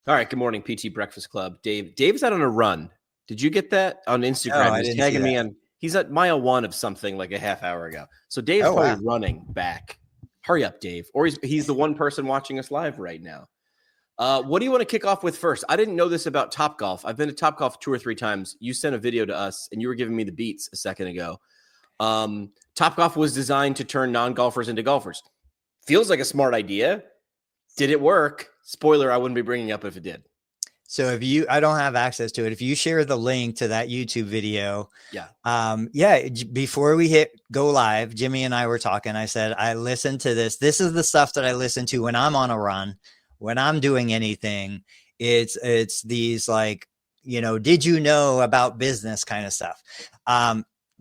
All right. Good morning, PT Breakfast Club. Dave's out on a run. Did you get that on Instagram? I He's didn't see tagging me that. on. He's at mile 1 of something like a half hour ago. So Dave's Oh, probably wow. running back. Hurry up, Dave. Or he's the one person watching us live right now. What do you want to kick off with first? I didn't know this about Topgolf. I've been to Topgolf 2 or 3 times. You sent a video to us, and you were giving me the beats a second ago. Topgolf was designed to turn non-golfers into golfers. Feels like a smart idea. Did it work? Spoiler, I wouldn't be bringing up if it did. So I don't have access to it. If you share the link to that YouTube video, before we hit go live, Jimmy and I were talking. I said, I listened to this. This is the stuff that I listen to when I'm on a run, when I'm doing anything. It's these like, did you know about business kind of stuff.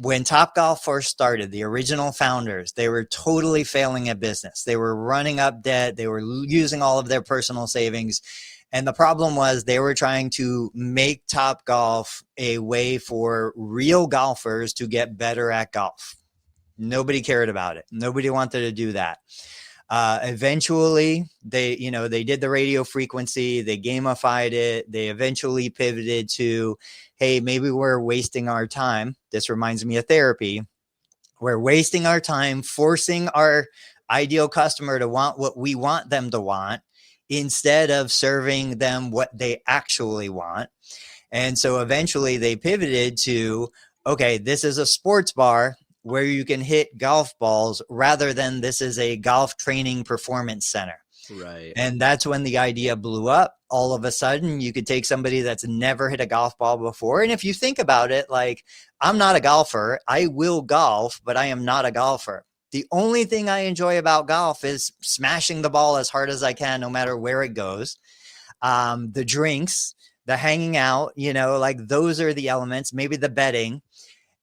When Topgolf first started, the original founders, they were totally failing at business. They were running up debt. They were using all of their personal savings. And the problem was they were trying to make Topgolf a way for real golfers to get better at golf. Nobody cared about it. Nobody wanted to do that. Eventually, they did the radio frequency. They gamified it. They eventually pivoted to, hey, maybe we're wasting our time. This reminds me of therapy. We're wasting our time forcing our ideal customer to want what we want them to want, instead of serving them what they actually want. And so eventually they pivoted to, okay, this is a sports bar where you can hit golf balls rather than this is a golf training performance center. Right. And that's when the idea blew up. All of a sudden, you could take somebody that's never hit a golf ball before. And if you think about it, like, I'm not a golfer. I will golf, but I am not a golfer. The only thing I enjoy about golf is smashing the ball as hard as I can, no matter where it goes. The drinks, the hanging out, like those are the elements, maybe the betting.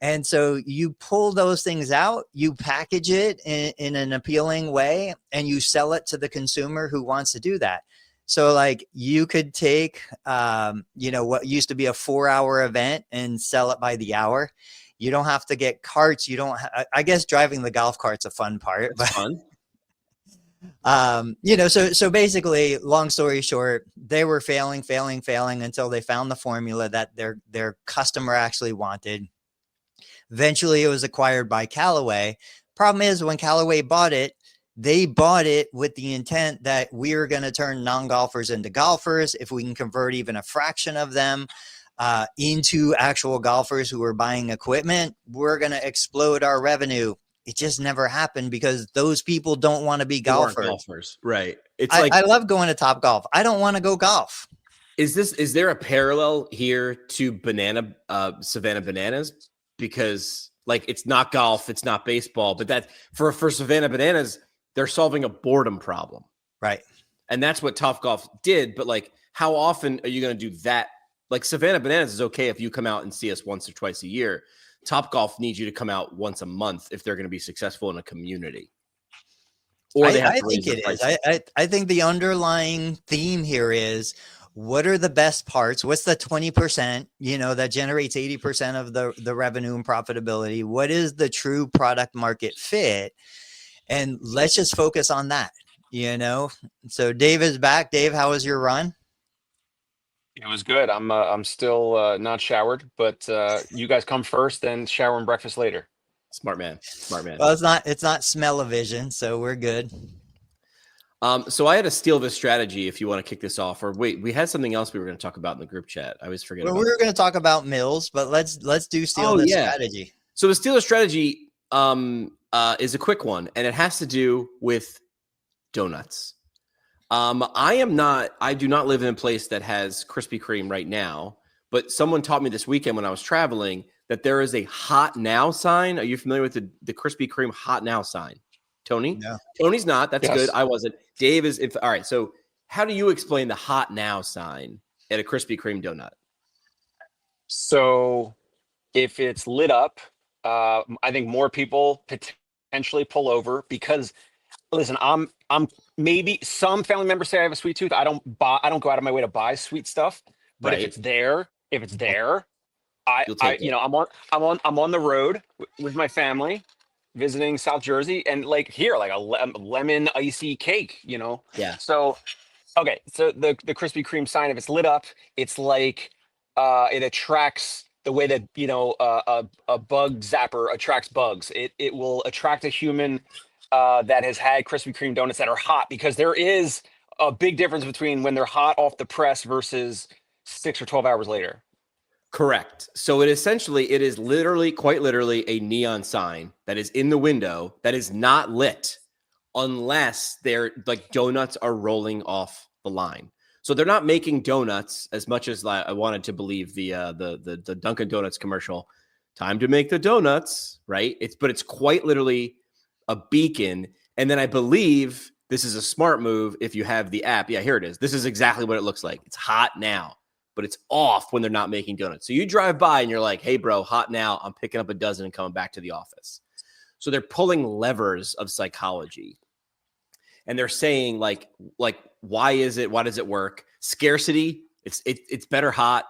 And so you pull those things out, you package it in an appealing way, and you sell it to the consumer who wants to do that. So like you could take, what used to be a 4-hour event and sell it by the hour. You don't have to get carts. I guess driving the golf cart's a fun part. It's fun. So basically, long story short, they were failing until they found the formula that their customer actually wanted. Eventually, it was acquired by Callaway. Problem is, when Callaway bought it, they bought it with the intent that we are going to turn non-golfers into golfers. If we can convert even a fraction of them into actual golfers who are buying equipment, we're going to explode our revenue. It just never happened because those people don't want to be golfers. Right. I love going to Topgolf. I don't want to go golf. Is there a parallel here to Savannah Bananas? Because like, it's not golf, it's not baseball, but that for Savannah Bananas, they're solving a boredom problem. Right. And that's what Topgolf did. But like, how often are you going to do that? Like, Savannah Bananas is okay if you come out and see us once or twice a year. Topgolf needs you to come out once a month if they're going to be successful in a community. Or they have to raise the price. I think the underlying theme here is, what are the best parts? What's the 20%, that generates 80% of the revenue and profitability? What is the true product market fit? And let's just focus on that, So Dave is back. Dave, how was your run? It was good. I'm still not showered, but you guys come first, then shower and breakfast later. Smart man. Well, it's not smell-o-vision, so we're good. So I had a steal this strategy if you want to kick this off, or wait, we had something else we were going to talk about in the group chat. I always forget. Well, we were going to talk about Mills, but let's do steal this strategy. So the steal this strategy is a quick one, and it has to do with donuts. I do not live in a place that has Krispy Kreme right now, but someone taught me this weekend when I was traveling that there is a hot now sign. Are you familiar with the Krispy Kreme hot now sign? Tony? No. Tony's not. That's Yes. good. I wasn't. Dave is. All right. So how do you explain the hot now sign at a Krispy Kreme donut? So if it's lit up, I think more people potentially pull over because, listen, I'm maybe some family members say I have a sweet tooth. I don't go out of my way to buy sweet stuff, but Right. if it's there, You'll take it. I'm on the road with my family, visiting South Jersey, and like here, like a lemon icy cake, Yeah. So Okay, so the Krispy Kreme sign, if it's lit up, it's like it attracts the way that a bug zapper attracts bugs. It will attract a human that has had Krispy Kreme donuts that are hot, because there is a big difference between when they're hot off the press versus 6 or 12 hours later. Correct. So it is literally, quite literally, a neon sign that is in the window that is not lit unless they're like donuts are rolling off the line. So they're not making donuts as much as I wanted to believe the Dunkin' Donuts commercial. Time to make the donuts, right? It's quite literally a beacon. And then I believe this is a smart move if you have the app. Yeah, here it is. This is exactly what it looks like. It's hot now, but it's off when they're not making donuts. So you drive by and you're like, hey, bro, hot now. I'm picking up a dozen and coming back to the office. So they're pulling levers of psychology. And they're saying like, why is it? Why does it work? Scarcity. It's better hot.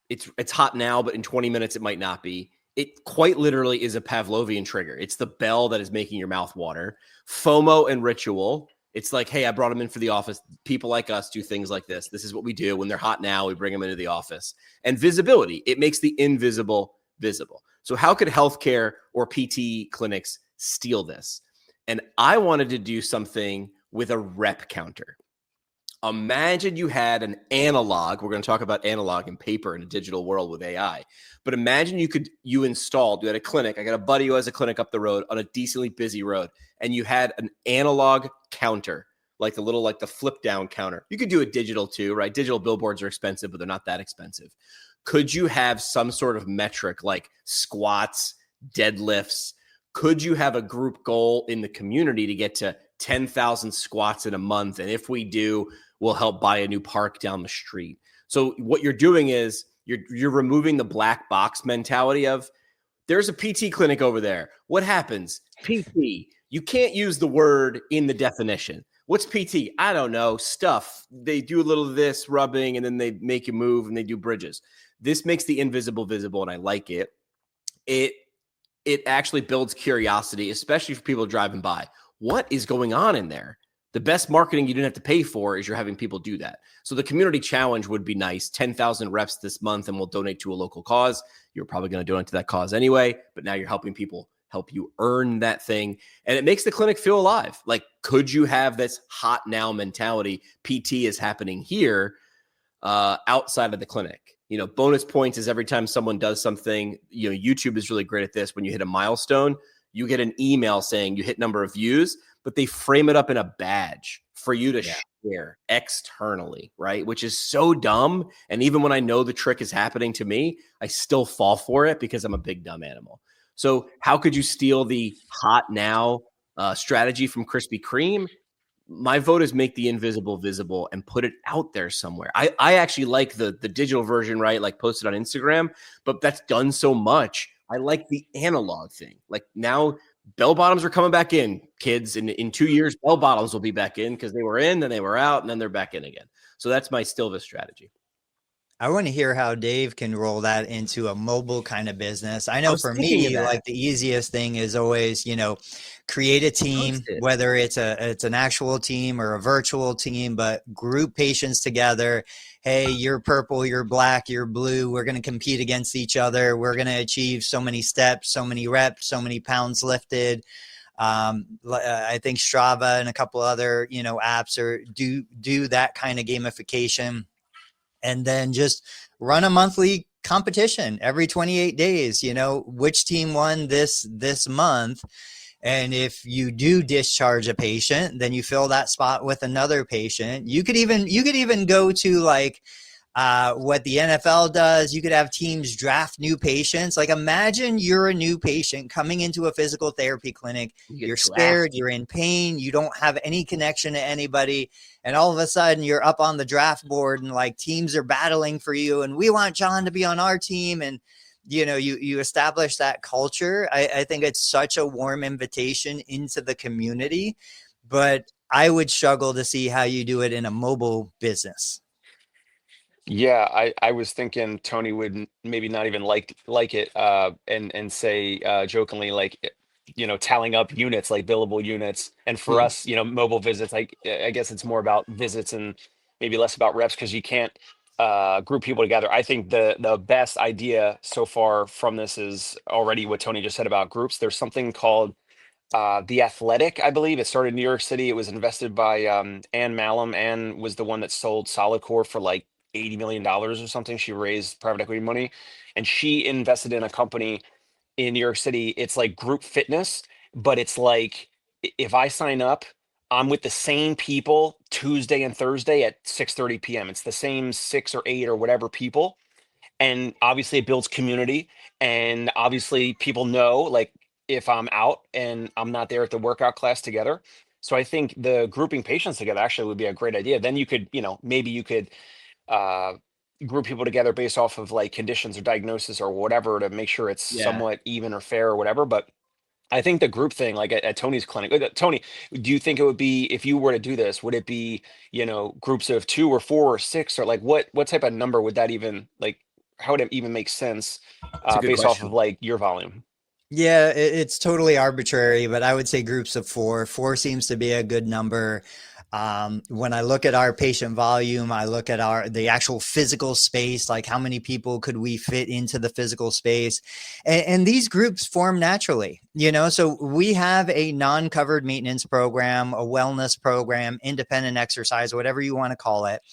It's hot now, but in 20 minutes, it might not be. It quite literally is a Pavlovian trigger. It's the bell that is making your mouth water. FOMO and ritual. It's like, hey, I brought them in for the office. People like us do things like this. This is what we do. When they're hot now, we bring them into the office. And visibility. It makes the invisible visible. So how could healthcare or PT clinics steal this? And I wanted to do something with a rep counter. Imagine you had an analog. We're going to talk about analog and paper in a digital world with AI. But imagine you had a clinic. I got a buddy who has a clinic up the road on a decently busy road. And you had an analog counter, like the flip down counter. You could do a digital too, right? Digital billboards are expensive, but they're not that expensive. Could you have some sort of metric like squats, deadlifts? Could you have a group goal in the community to get to 10,000 squats in a month? And if we do, we'll help buy a new park down the street. So what you're doing is you're removing the black box mentality of there's a PT clinic over there. What happens? PT. You can't use the word in the definition. What's PT? I don't know. Stuff. They do a little of this rubbing and then they make you move and they do bridges. This makes the invisible visible, and I like it. It actually builds curiosity, especially for people driving by. What is going on in there? The best marketing you didn't have to pay for is you're having people do that. So the community challenge would be nice. 10,000 reps this month and we'll donate to a local cause. You're probably going to donate to that cause anyway, but now you're helping people help you earn that thing. And it makes the clinic feel alive. Like, could you have this hot now mentality? PT is happening here outside of the clinic. Bonus points is every time someone does something, YouTube is really great at this. When you hit a milestone, you get an email saying you hit number of views, but they frame it up in a badge for you to share externally, right? Which is so dumb. And even when I know the trick is happening to me, I still fall for it because I'm a big dumb animal. So how could you steal the hot now strategy from Krispy Kreme? My vote is make the invisible visible and put it out there somewhere. I actually like the digital version, right? Like posted on Instagram, but that's done so much. I like the analog thing. Like now bell bottoms are coming back in, kids. In 2 years, bell bottoms will be back in because they were in, then they were out, and then they're back in again. So that's my Stilvis strategy. I want to hear how Dave can roll that into a mobile kind of business. I know for me, like the easiest thing is always, create a team, whether it's an actual team or a virtual team, but group patients together. Hey, you're purple, you're black, you're blue. We're going to compete against each other. We're going to achieve so many steps, so many reps, so many pounds lifted. I think Strava and a couple other, apps do that kind of gamification. And then just run a monthly competition every 28 days, which team won this month. And if you do discharge a patient, then you fill that spot with another patient. You could even go to like what the NFL does. You could have teams draft new patients. Like imagine you're a new patient coming into a physical therapy clinic. You're scared, you're in pain, you don't have any connection to anybody. And all of a sudden you're up on the draft board and like teams are battling for you. And we want John to be on our team. And, you establish that culture. I think it's such a warm invitation into the community, but I would struggle to see how you do it in a mobile business. Yeah, I was thinking Tony would maybe not even like it and say jokingly like tallying up units like billable units, and for us mobile visits, like I guess it's more about visits and maybe less about reps because you can't group people together. I think the best idea so far from this is already what Tony just said about groups. There's something called The Athletic, I believe. It started in New York City. It was invested by Ann Malum. Ann was the one that sold SolidCore for like $80 million or something. She raised private equity money, and she invested in a company in New York City. It's like group fitness, but it's like if I sign up, I'm with the same people Tuesday and Thursday at 6:30 p.m. It's the same 6 or 8 or whatever people, and obviously it builds community, and obviously people know like if I'm out and I'm not there at the workout class together. So I think the grouping patients together actually would be a great idea. Then you could, maybe you could uh group people together based off of like conditions or diagnosis or whatever to make sure it's somewhat even or fair or whatever. But I think the group thing, like at Tony's clinic, Tony, do you think it would be, if you were to do this, would it be, groups of 2 or 4 or 6, or like what type of number would that even, like, how would it even make sense based off of like your volume? Yeah, it's totally arbitrary, but I would say groups of 4. 4 seems to be a good number. When I look at our patient volume, I look at the actual physical space, like how many people could we fit into the physical space, and these groups form naturally, so we have a non-covered maintenance program, a wellness program, independent exercise, whatever you want to call it.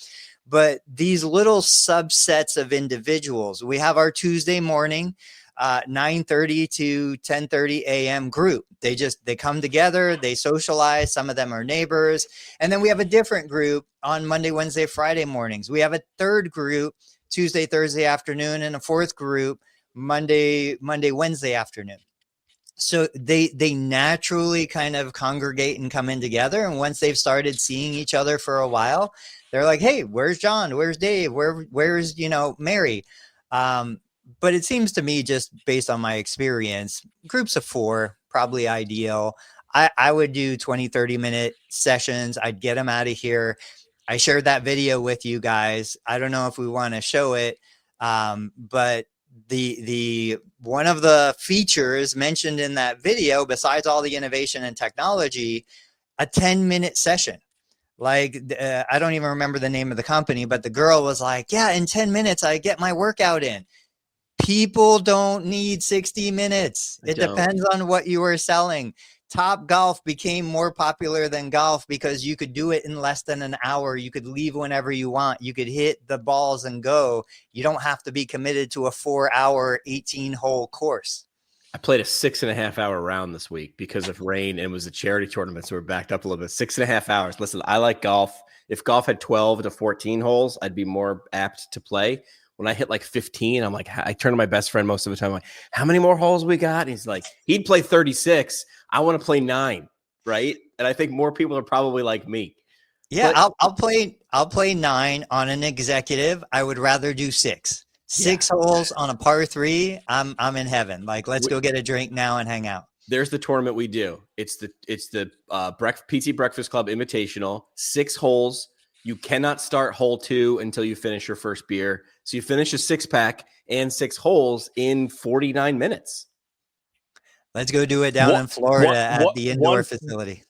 But these little subsets of individuals, we have our Tuesday morning 9:30 to 10:30 a.m. group. They come together, they socialize. Some of them are neighbors. And then we have a different group on Monday, Wednesday, Friday mornings. We have a third group Tuesday, Thursday afternoon, and a fourth group Monday, Wednesday afternoon. So they naturally kind of congregate and come in together. And once they've started seeing each other for a while, they're like, hey, where's John? Where's Dave? Where's Mary? But it seems to me, just based on my experience, groups of 4, probably ideal. I would do 20, 30-minute sessions. I'd get them out of here. I shared that video with you guys. I don't know if we want to show it, but the one of the features mentioned in that video, besides all the innovation and technology, a 10-minute session. Like, I don't even remember the name of the company, but the girl was like, yeah, in 10 minutes, I get my workout in. People don't need 60 minutes. It depends on what you are selling. Top Golf became more popular than golf because you could do it in less than an hour. You could leave whenever you want. You could hit the balls and go. You don't have to be committed to a 4-hour, 18-hole course. I played a 6.5-hour round this week because of rain, and it was a charity tournament, so we're backed up a little bit. 6.5 hours. Listen, I like golf. If golf had 12 to 14 holes, I'd be more apt to play. When I hit like 15, I'm like, I turn to my best friend most of the time. I'm like, how many more holes we got? And he's like, he'd play 36. I want to play 9, right? And I think more people are probably like me. Yeah, but I'll play 9 on an executive. I would rather do 6. 6 holes on a par 3. I'm in heaven. Like, let's go get a drink now and hang out. There's the tournament we do. It's the PT Breakfast Club Invitational. 6 holes. You cannot start hole 2 until you finish your first beer. So you finish a 6-pack and 6 holes in 49 minutes. Let's go do it down in Florida at the indoor facility.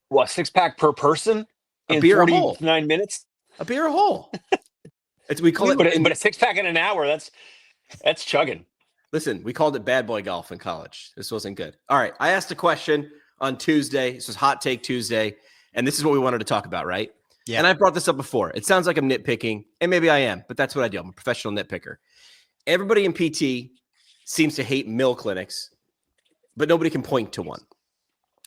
What, 6-pack per person in 49 minutes? A beer a hole. We call it, but a 6-pack in an hour. That's chugging. Listen, we called it bad boy golf in college. This wasn't good. All right, I asked a question on Tuesday. This was Hot Take Tuesday, and this is what we wanted to talk about, right? Yeah. And I brought this up before. It sounds like I'm nitpicking, and maybe I am, but that's what I do. I'm a professional nitpicker. Everybody in PT seems to hate mill clinics, but nobody can point to one.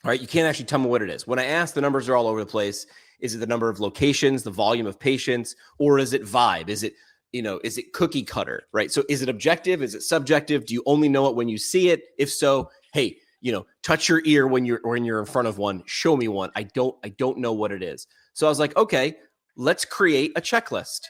All right, you can't actually tell me what it is. When I ask, the numbers are all over the place. Is it the number of locations, the volume of patients, or is it vibe? Is it cookie cutter, right? So is it objective? Is it subjective? Do you only know it when you see it? If so, hey, touch your ear when you're in front of one. Show me one. I don't know what it is. So I was like, okay, let's create a checklist.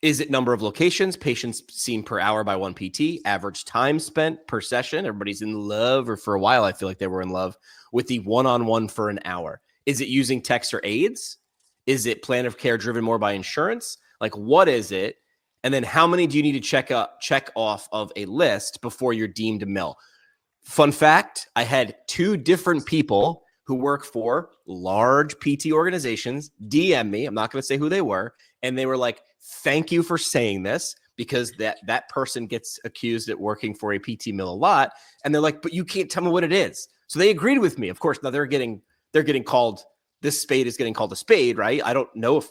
Is it number of locations, patients seen per hour by one PT, average time spent per session? Everybody's in love, or for a while, I feel like they were in love with the one-on-one for an hour. Is it using text or aids? Is it plan of care driven more by insurance? Like, what is it? And then how many do you need to check off of a list before you're deemed a mill? Fun fact, I had 2 different people who work for large PT organizations DM me. I'm not going to say who they were. And they were like, thank you for saying this, because that person gets accused at working for a PT mill a lot. And they're like, but you can't tell me what it is. So they agreed with me. Of course, now they're getting called, this spade is getting called a spade, right? I don't know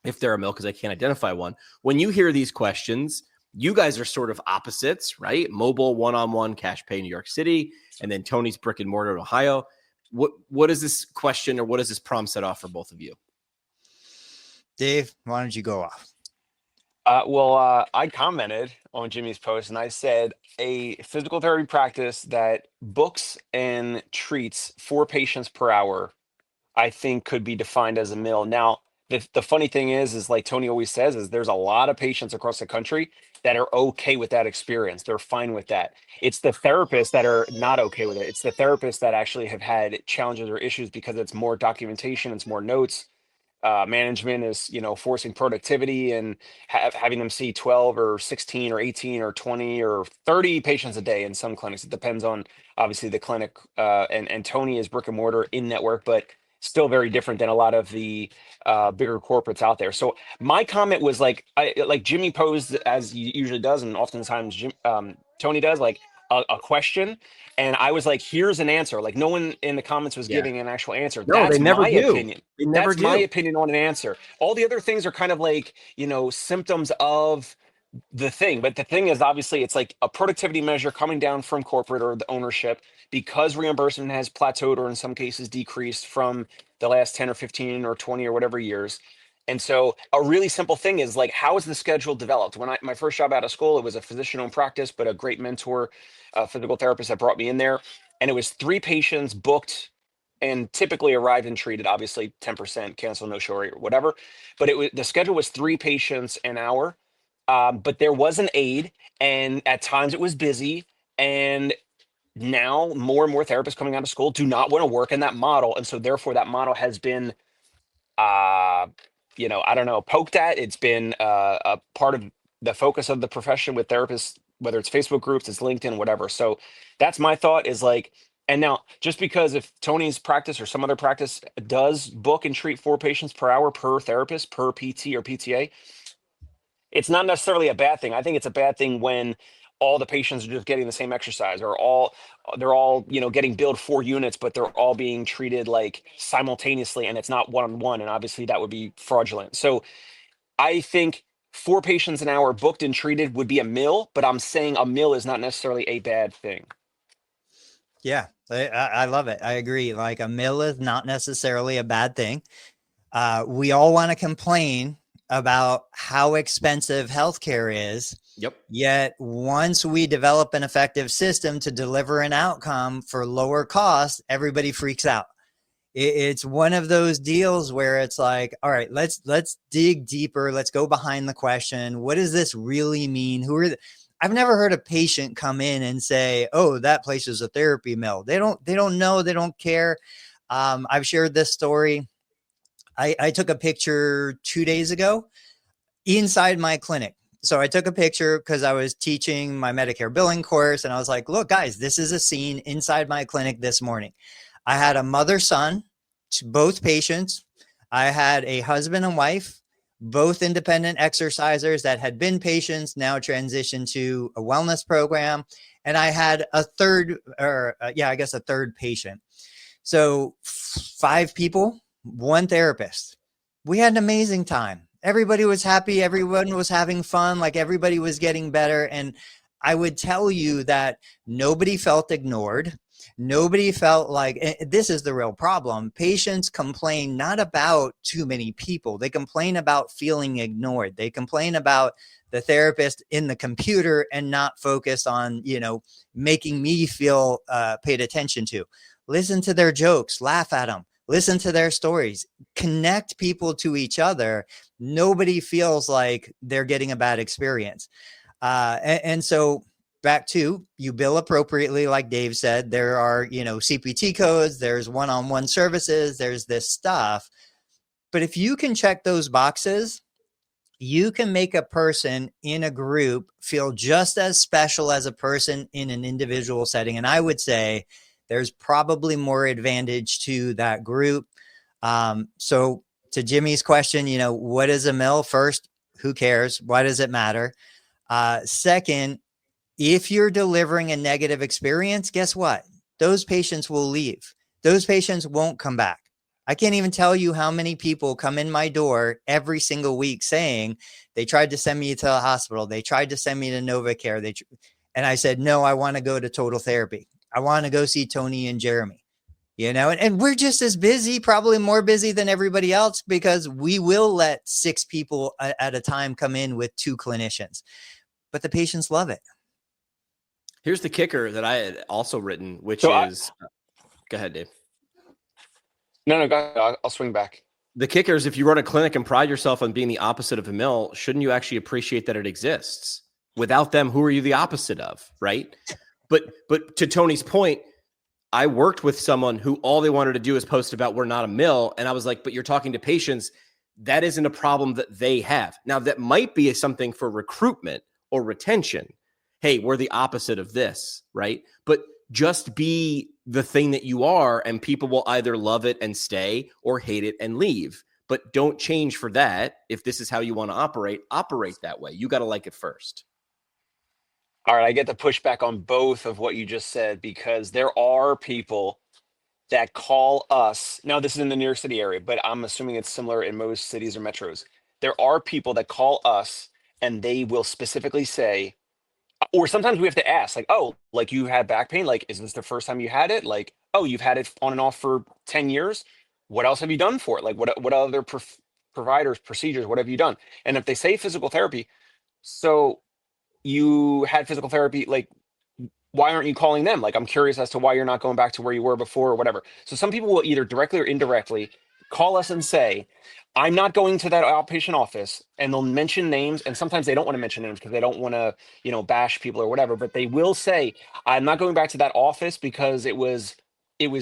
if they're a mill because I can't identify one. When you hear these questions, you guys are sort of opposites, right? Mobile, one-on-one, cash pay, New York City, and then Tony's brick and mortar, Ohio. What is this question, or what does this problem set off for both of you? Dave, why don't you go off? I commented on Jimmy's post and I said a physical therapy practice that books and treats 4 patients per hour, I think could be defined as a mill. Now, the funny thing is like Tony always says, is there's a lot of patients across the country that are okay with that experience. They're fine with that. It's the therapists that are not okay with it. It's the therapists that actually have had challenges or issues because it's more documentation, it's more notes. Management is, forcing productivity and having them see 12 or 16 or 18 or 20 or 30 patients a day in some clinics. It depends on obviously the clinic. And Tony is brick and mortar in network, but still very different than a lot of the bigger corporates out there. So my comment was like Jimmy posed, as he usually does, and oftentimes Tony does, like a question. And I was like, here's an answer. Like no one in the comments was giving an actual answer. No, That's they never my do. opinion. They never That's my do. opinion on an answer. All the other things are kind of like, symptoms of the thing. But the thing is, obviously, it's like a productivity measure coming down from corporate or the ownership, because reimbursement has plateaued or in some cases decreased from the last 10 or 15 or 20 or whatever years. And so a really simple thing is like, how is the schedule developed? When my first job out of school, it was a physician-owned practice, but a great mentor, physical therapist that brought me in there. And it was 3 patients booked and typically arrived and treated, obviously 10% cancel, no show, or whatever. But the schedule was 3 patients an hour. But there was an aide, and at times it was busy. And now more and more therapists coming out of school do not want to work in that model. And so therefore that model has been, I don't know, poked at. It's been a part of the focus of the profession with therapists, whether it's Facebook groups, it's LinkedIn, whatever. So that's my thought is like, and now just because if Tony's practice or some other practice does book and treat 4 patients per hour per therapist, per PT or PTA, it's not necessarily a bad thing. I think it's a bad thing when all the patients are just getting the same exercise, or they're all getting billed 4 units, but they're all being treated like simultaneously, and it's not one-on-one, and obviously that would be fraudulent. So I think 4 patients an hour booked and treated would be a mill, but I'm saying a mill is not necessarily a bad thing. Yeah, I love it. I agree. Like a mill is not necessarily a bad thing. We all want to complain about how expensive healthcare is. Yep. Yet once we develop an effective system to deliver an outcome for lower cost, everybody freaks out. It's one of those deals where it's like, all right, let's dig deeper. Let's go behind the question. What does this really mean? I've never heard a patient come in and say, oh, that place is a therapy mill. They don't know. They don't care. I've shared this story. I took a picture 2 days ago inside my clinic. So I took a picture because I was teaching my Medicare billing course. And I was like, look, guys, this is a scene inside my clinic this morning. I had a mother-son, both patients. I had a husband and wife, both independent exercisers that had been patients, now transitioned to a wellness program. And I had a third patient. So 5 people, 1 therapist. We had an amazing time. Everybody was happy. Everyone was having fun. Like everybody was getting better. And I would tell you that nobody felt ignored. Nobody felt like this is the real problem. Patients complain not about too many people. They complain about feeling ignored. They complain about the therapist in the computer and not focused on, making me feel paid attention to. Listen to their jokes, laugh at them, listen to their stories, connect people to each other. Nobody feels like they're getting a bad experience. And so back to, you bill appropriately, like Dave said. There are, CPT codes, there's one-on-one services, there's this stuff. But if you can check those boxes, you can make a person in a group feel just as special as a person in an individual setting. And I would say there's probably more advantage to that group. So to Jimmy's question, you know, what is a mill? First, who cares? Why does it matter? Second, if you're delivering a negative experience, guess what? Those patients will leave. Those patients won't come back. I can't even tell you how many people come in my door every single week saying they tried to send me to the hospital. They tried to send me to NovaCare. And I said, no, I want to go to total therapy. I want to go see Tony and Jeremy, you know, and we're just as busy, probably more busy than everybody else, because we will let 6 people at a time come in with 2 clinicians, but the patients love it. Here's the kicker that I had also written, which So is, go ahead, Dave. No, go ahead. I'll swing back. The kicker is, if you run a clinic and pride yourself on being the opposite of a mill, shouldn't you actually appreciate that it exists? Without them, who are you the opposite of, right? But to Tony's point, I worked with someone who all they wanted to do is post about we're not a mill. And I was like, but you're talking to patients. That isn't a problem that they have. Now, that might be something for recruitment or retention. Hey, we're the opposite of this, right? But just be the thing that you are, and people will either love it and stay or hate it and leave. But don't change for that. If this is how you want to operate that way. You got to like it first. All right, I get the pushback on both of what you just said, because there are people that call us. Now, this is in the New York City area, but I'm assuming it's similar in most cities or metros. There are people that call us and they will specifically say, or sometimes we have to ask, like, oh, like, you had back pain. Like, is this the first time you had it? Like, oh, you've had it on and off for 10 years. What else have you done for it? Like, what other providers, procedures, what have you done? And if they say physical therapy, so you had physical therapy, like, why aren't you calling them? Like, I'm curious as to why you're not going back to where you were before or whatever. So some people will either directly or indirectly call us and say, I'm not going to that outpatient office, and they'll mention names. And sometimes they don't want to mention names because they don't want to, bash people or whatever, but they will say, I'm not going back to that office because it was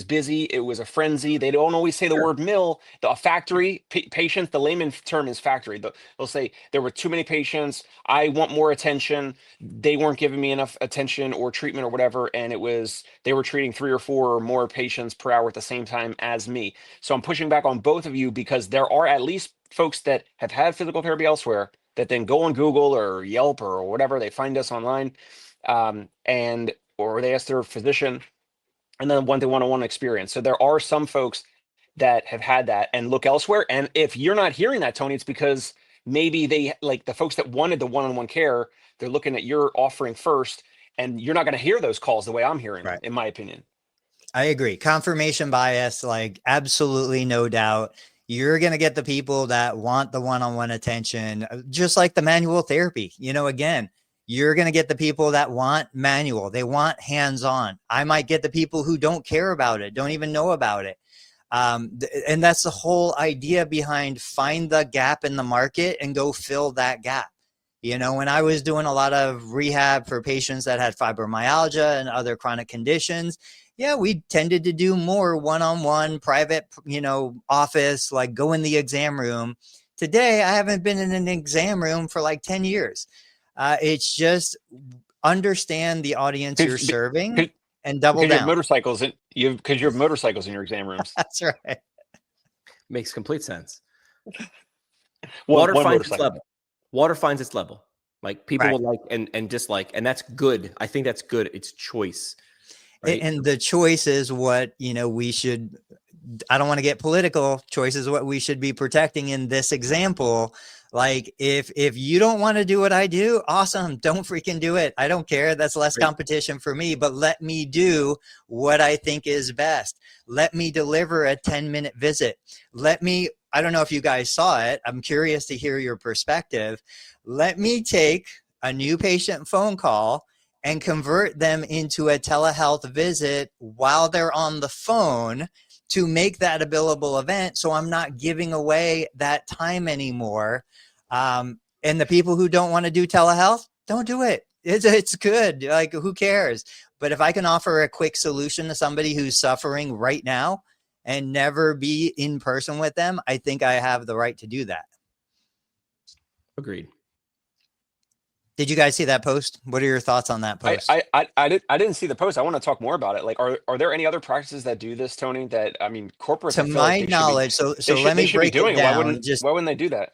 busy. It was a frenzy. They don't always say the word mill. A factory, patients, the layman term is factory. They'll say there were too many patients. I want more attention. They weren't giving me enough attention or treatment or whatever. And they were treating 3 or 4 or more patients per hour at the same time as me. So I'm pushing back on both of you, because there are at least folks that have had physical therapy elsewhere that then go on Google or Yelp or whatever. They find us online, or they ask their physician, and then want the one-on-one experience. So there are some folks that have had that and look elsewhere. And if you're not hearing that, Tony, it's because maybe they, like, the folks that wanted the one-on-one care, they're looking at your offering first, and you're not going to hear those calls the way I'm hearing them, in my opinion. I agree. Confirmation bias, like, absolutely, no doubt. You're going to get the people that want the one-on-one attention, just like the manual therapy. Again, you're going to get the people that want manual. They want hands-on. I might get the people who don't care about it, don't even know about it. And that's the whole idea behind find the gap in the market and go fill that gap. When I was doing a lot of rehab for patients that had fibromyalgia and other chronic conditions, we tended to do more one-on-one private, office, like go in the exam room. Today, I haven't been in an exam room for like 10 years. It's just understand the audience you're serving and double down. You have motorcycles in your exam rooms. That's right. Makes complete sense. Water finds its level. Like, people will like and dislike, and that's good. I think that's good. It's choice. Right? And the choice is what, we should, I don't want to get political. Choice is what we should be protecting in this example. Like, if you don't want to do what I do, awesome. Don't freaking do it. I don't care. That's less competition for me, but let me do what I think is best. Let me deliver a 10-minute visit. I don't know if you guys saw it. I'm curious to hear your perspective. Let me take a new patient phone call and convert them into a telehealth visit while they're on the phone to make that a billable event. So I'm not giving away that time anymore. And the people who don't want to do telehealth, don't do it. It's good. Like, who cares? But if I can offer a quick solution to somebody who's suffering right now and never be in person with them, I think I have the right to do that. Agreed. Did you guys see that post? What are your thoughts on that post? I didn't see the post. I want to talk more about it. Like, are there any other practices that do this, Tony? That, I mean, corporates, To I feel like my they should be, knowledge, let they me should be break it doing it. down. Why wouldn't they do that?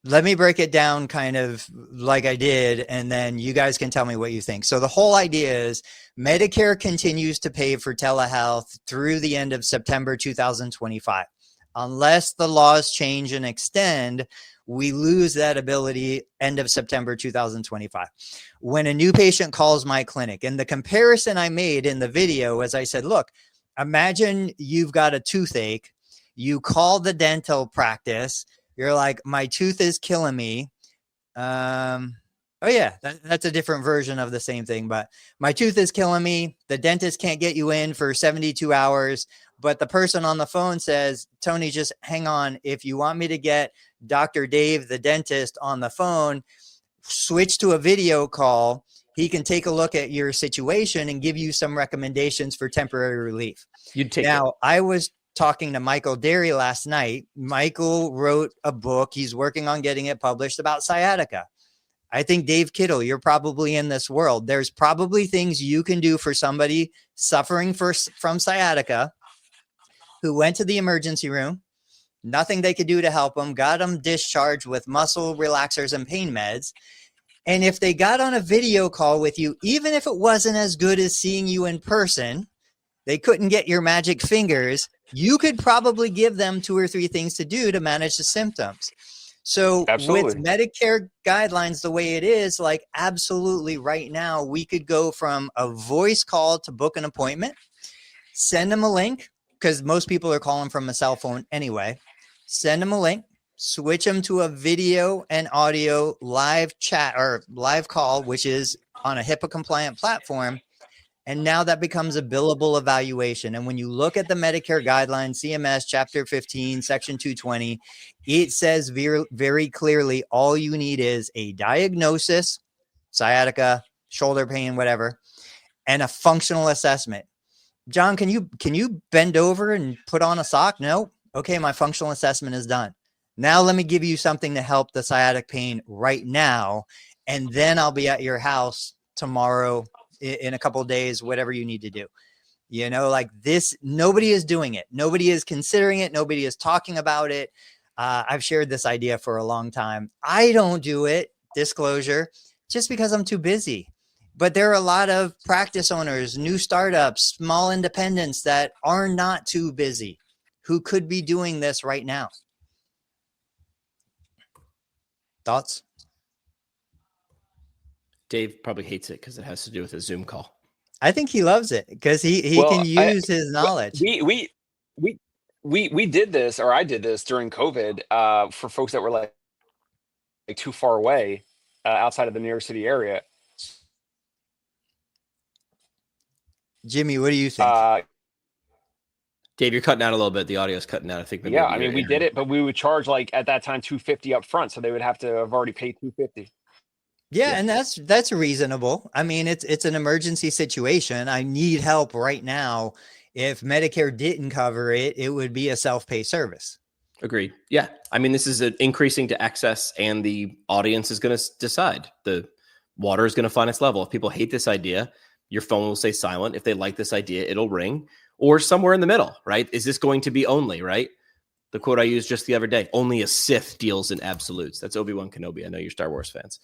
Let me break it down kind of like I did, and then you guys can tell me what you think. So the whole idea is Medicare continues to pay for telehealth through the end of September 2025. Unless the laws change and extend, we lose that ability end of September 2025. When a new patient calls my clinic, and the comparison I made in the video is I said, look, imagine you've got a toothache. You call the dental practice. You're like, my tooth is killing me. Oh yeah, that's a different version of the same thing, but my tooth is killing me. The dentist can't get you in for 72 hours, but the person on the phone says, Tony, just hang on. If you want me to get Dr. Dave, the dentist, on the phone, switch to a video call. He can take a look at your situation and give you some recommendations for temporary relief. You'd take now, it. I was talking to Michael Derry last night. Michael wrote a book. He's working on getting it published about sciatica. I think Dave Kittle, you're probably in this world. There's probably things you can do for somebody suffering from sciatica who went to the emergency room, nothing they could do to help them, got them discharged with muscle relaxers and pain meds. And if they got on a video call with you, even if it wasn't as good as seeing you in person, they couldn't get your magic fingers, you could probably give them 2 or 3 things to do to manage the symptoms. So Absolutely. with Medicare guidelines the way it is, like absolutely right now, we could go from a voice call to book an appointment, send them a link, because most people are calling from a cell phone anyway. Send them a link, switch them to a video and audio live chat or live call, which is on a HIPAA compliant platform. And now that becomes a billable evaluation. And when you look at the Medicare guidelines, CMS Chapter 15, Section 220, it says very, very clearly, all you need is a diagnosis, sciatica, shoulder pain, whatever, and a functional assessment. John, can you bend over and put on a sock? No. Okay, my functional assessment is done. Now let me give you something to help the sciatic pain right now, and then I'll be at your house tomorrow, in a couple of days, whatever you need to do. You know, like this, nobody is doing it. Nobody is considering it. Nobody is talking about it. I've shared this idea for a long time. I don't do it, disclosure, just because I'm too busy. But there are a lot of practice owners, new startups, small independents that are not too busy who could be doing this right now. Thoughts? Dave probably hates it because it has to do with a Zoom call. I think he loves it because he can use his knowledge. We did this, or I did this during COVID for folks that were like too far away outside of the New York City area. Jimmy, what do you think? Dave, you're cutting out a little bit. The audio is cutting out. I think. Yeah, I mean, we did it, but we would charge like at that time $250 up front, so they would have to have already paid $250. Yeah, and that's reasonable. I mean, it's an emergency situation. I need help right now. If Medicare didn't cover it, it would be a self-pay service. Agreed. Yeah. I mean, this is increasing to access, and the audience is going to decide. The water is going to find its level. If people hate this idea, your phone will stay silent. If they like this idea, it'll ring, or somewhere in the middle, right? Is this going to be only, right? The quote I used just the other day, only a Sith deals in absolutes. That's Obi-Wan Kenobi. I know you're Star Wars fans.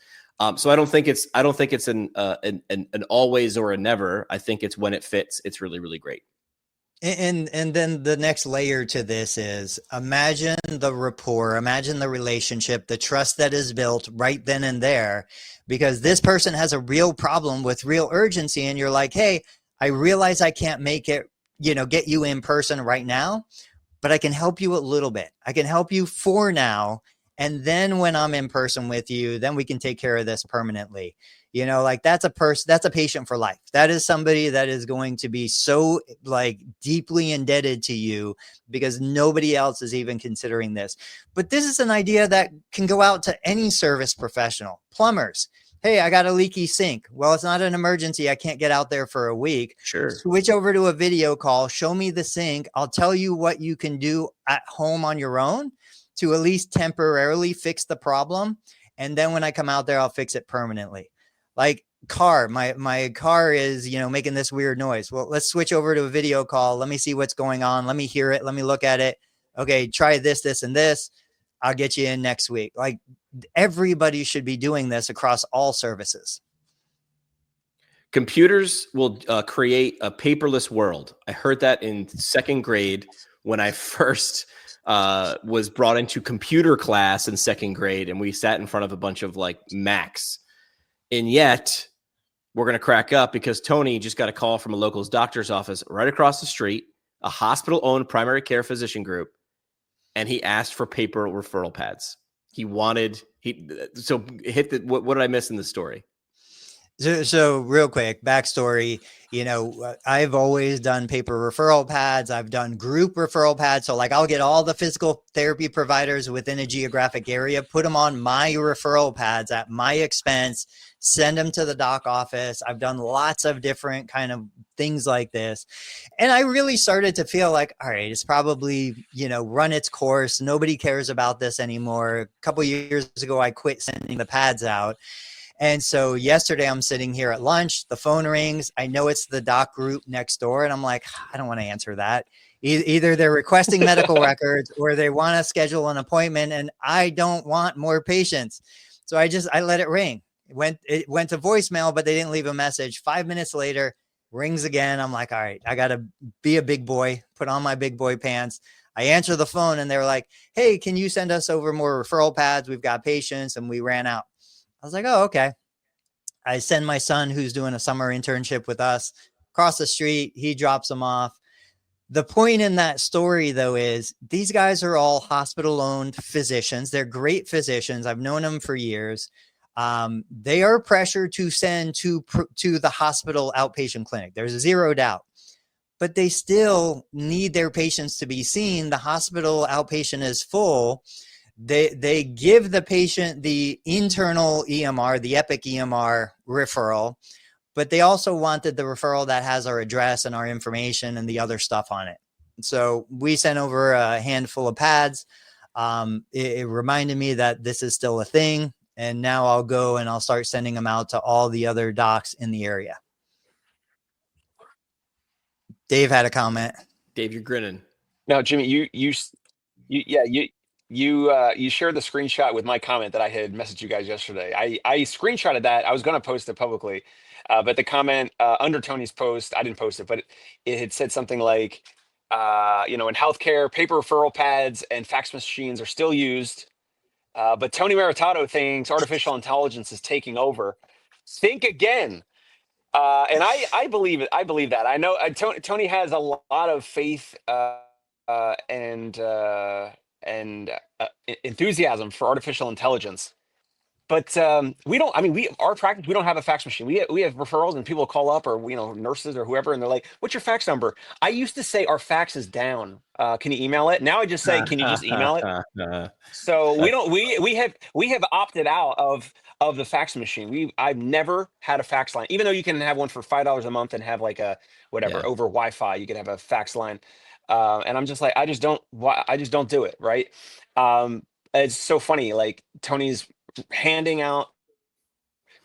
So I don't think it's an always or a never. I think it's when it fits. It's really, really great. And then the next layer to this is imagine the rapport, imagine the relationship, the trust that is built right then and there, because this person has a real problem with real urgency. And you're like, hey, I realize I can't make it, get you in person right now, but I can help you a little bit. I can help you for now. And then when I'm in person with you, then we can take care of this permanently. Like that's a patient for life. That is somebody that is going to be so like deeply indebted to you because nobody else is even considering this. But this is an idea that can go out to any service professional, plumbers. Hey, I got a leaky sink. Well, it's not an emergency. I can't get out there for a week. Sure. Switch over to a video call. Show me the sink. I'll tell you what you can do at home on your own to at least temporarily fix the problem. And then when I come out there, I'll fix it permanently. Like my car is, making this weird noise. Well, let's switch over to a video call. Let me see what's going on. Let me hear it. Let me look at it. Okay, try this, and this. I'll get you in next week. Like, everybody should be doing this across all services. Computers will create a paperless world. I heard that in second grade when I first was brought into computer class in second grade, and we sat in front of a bunch of like Macs. And yet we're going to crack up because Tony just got a call from a local doctor's office right across the street, a hospital-owned primary care physician group, and he asked for paper referral pads. What did I miss in the story? So real quick, backstory, I've always done paper referral pads. I've done group referral pads. So like I'll get all the physical therapy providers within a geographic area, put them on my referral pads at my expense, send them to the doc office. I've done lots of different kind of things like this. And I really started to feel like, all right, it's probably, run its course. Nobody cares about this anymore. A couple of years ago, I quit sending the pads out. And so yesterday I'm sitting here at lunch, the phone rings. I know it's the doc group next door. And I'm like, I don't want to answer that. Either they're requesting medical records or they want to schedule an appointment, and I don't want more patients. So I let it ring. It went to voicemail, but they didn't leave a message. 5 minutes later, rings again. I'm like, all right, I got to be a big boy, put on my big boy pants. I answer the phone and they're like, hey, can you send us over more referral pads? We've got patients, and we ran out. I was like, oh, okay. I send my son, who's doing a summer internship with us, across the street. He drops them off. The point in that story, though, is these guys are all hospital-owned physicians. They're great physicians. I've known them for years. They are pressured to send to the hospital outpatient clinic. There's zero doubt. But they still need their patients to be seen. The hospital outpatient is full. They give the patient the internal EMR, the Epic EMR referral, but they also wanted the referral that has our address and our information and the other stuff on it. So we sent over a handful of pads. It reminded me that this is still a thing. And now I'll go and I'll start sending them out to all the other docs in the area. Dave had a comment. Dave, you're grinning. No, Jimmy, you shared the screenshot with my comment that I had messaged you guys yesterday. I screenshotted that. I was going to post it publicly, but the comment under Tony's post, I didn't post it, but it had said something like, in healthcare, paper referral pads and fax machines are still used, but Tony Maritato thinks artificial intelligence is taking over. Think again. And I believe it. I believe that. I know Tony has a lot of faith and enthusiasm for artificial intelligence, but we don't. I mean, our practice, we don't have a fax machine. We have referrals, and people call up, or nurses or whoever, and they're like, "What's your fax number?" I used to say our fax is down. Can you email it? Now I just say, "Can you just email it?" So we don't. We have opted out of the fax machine. I've never had a fax line, even though you can have one for $5 a month and have like a whatever over Wi-Fi. You can have a fax line, and I'm just like, I just don't do it. Right? It's so funny. Like Tony's handing out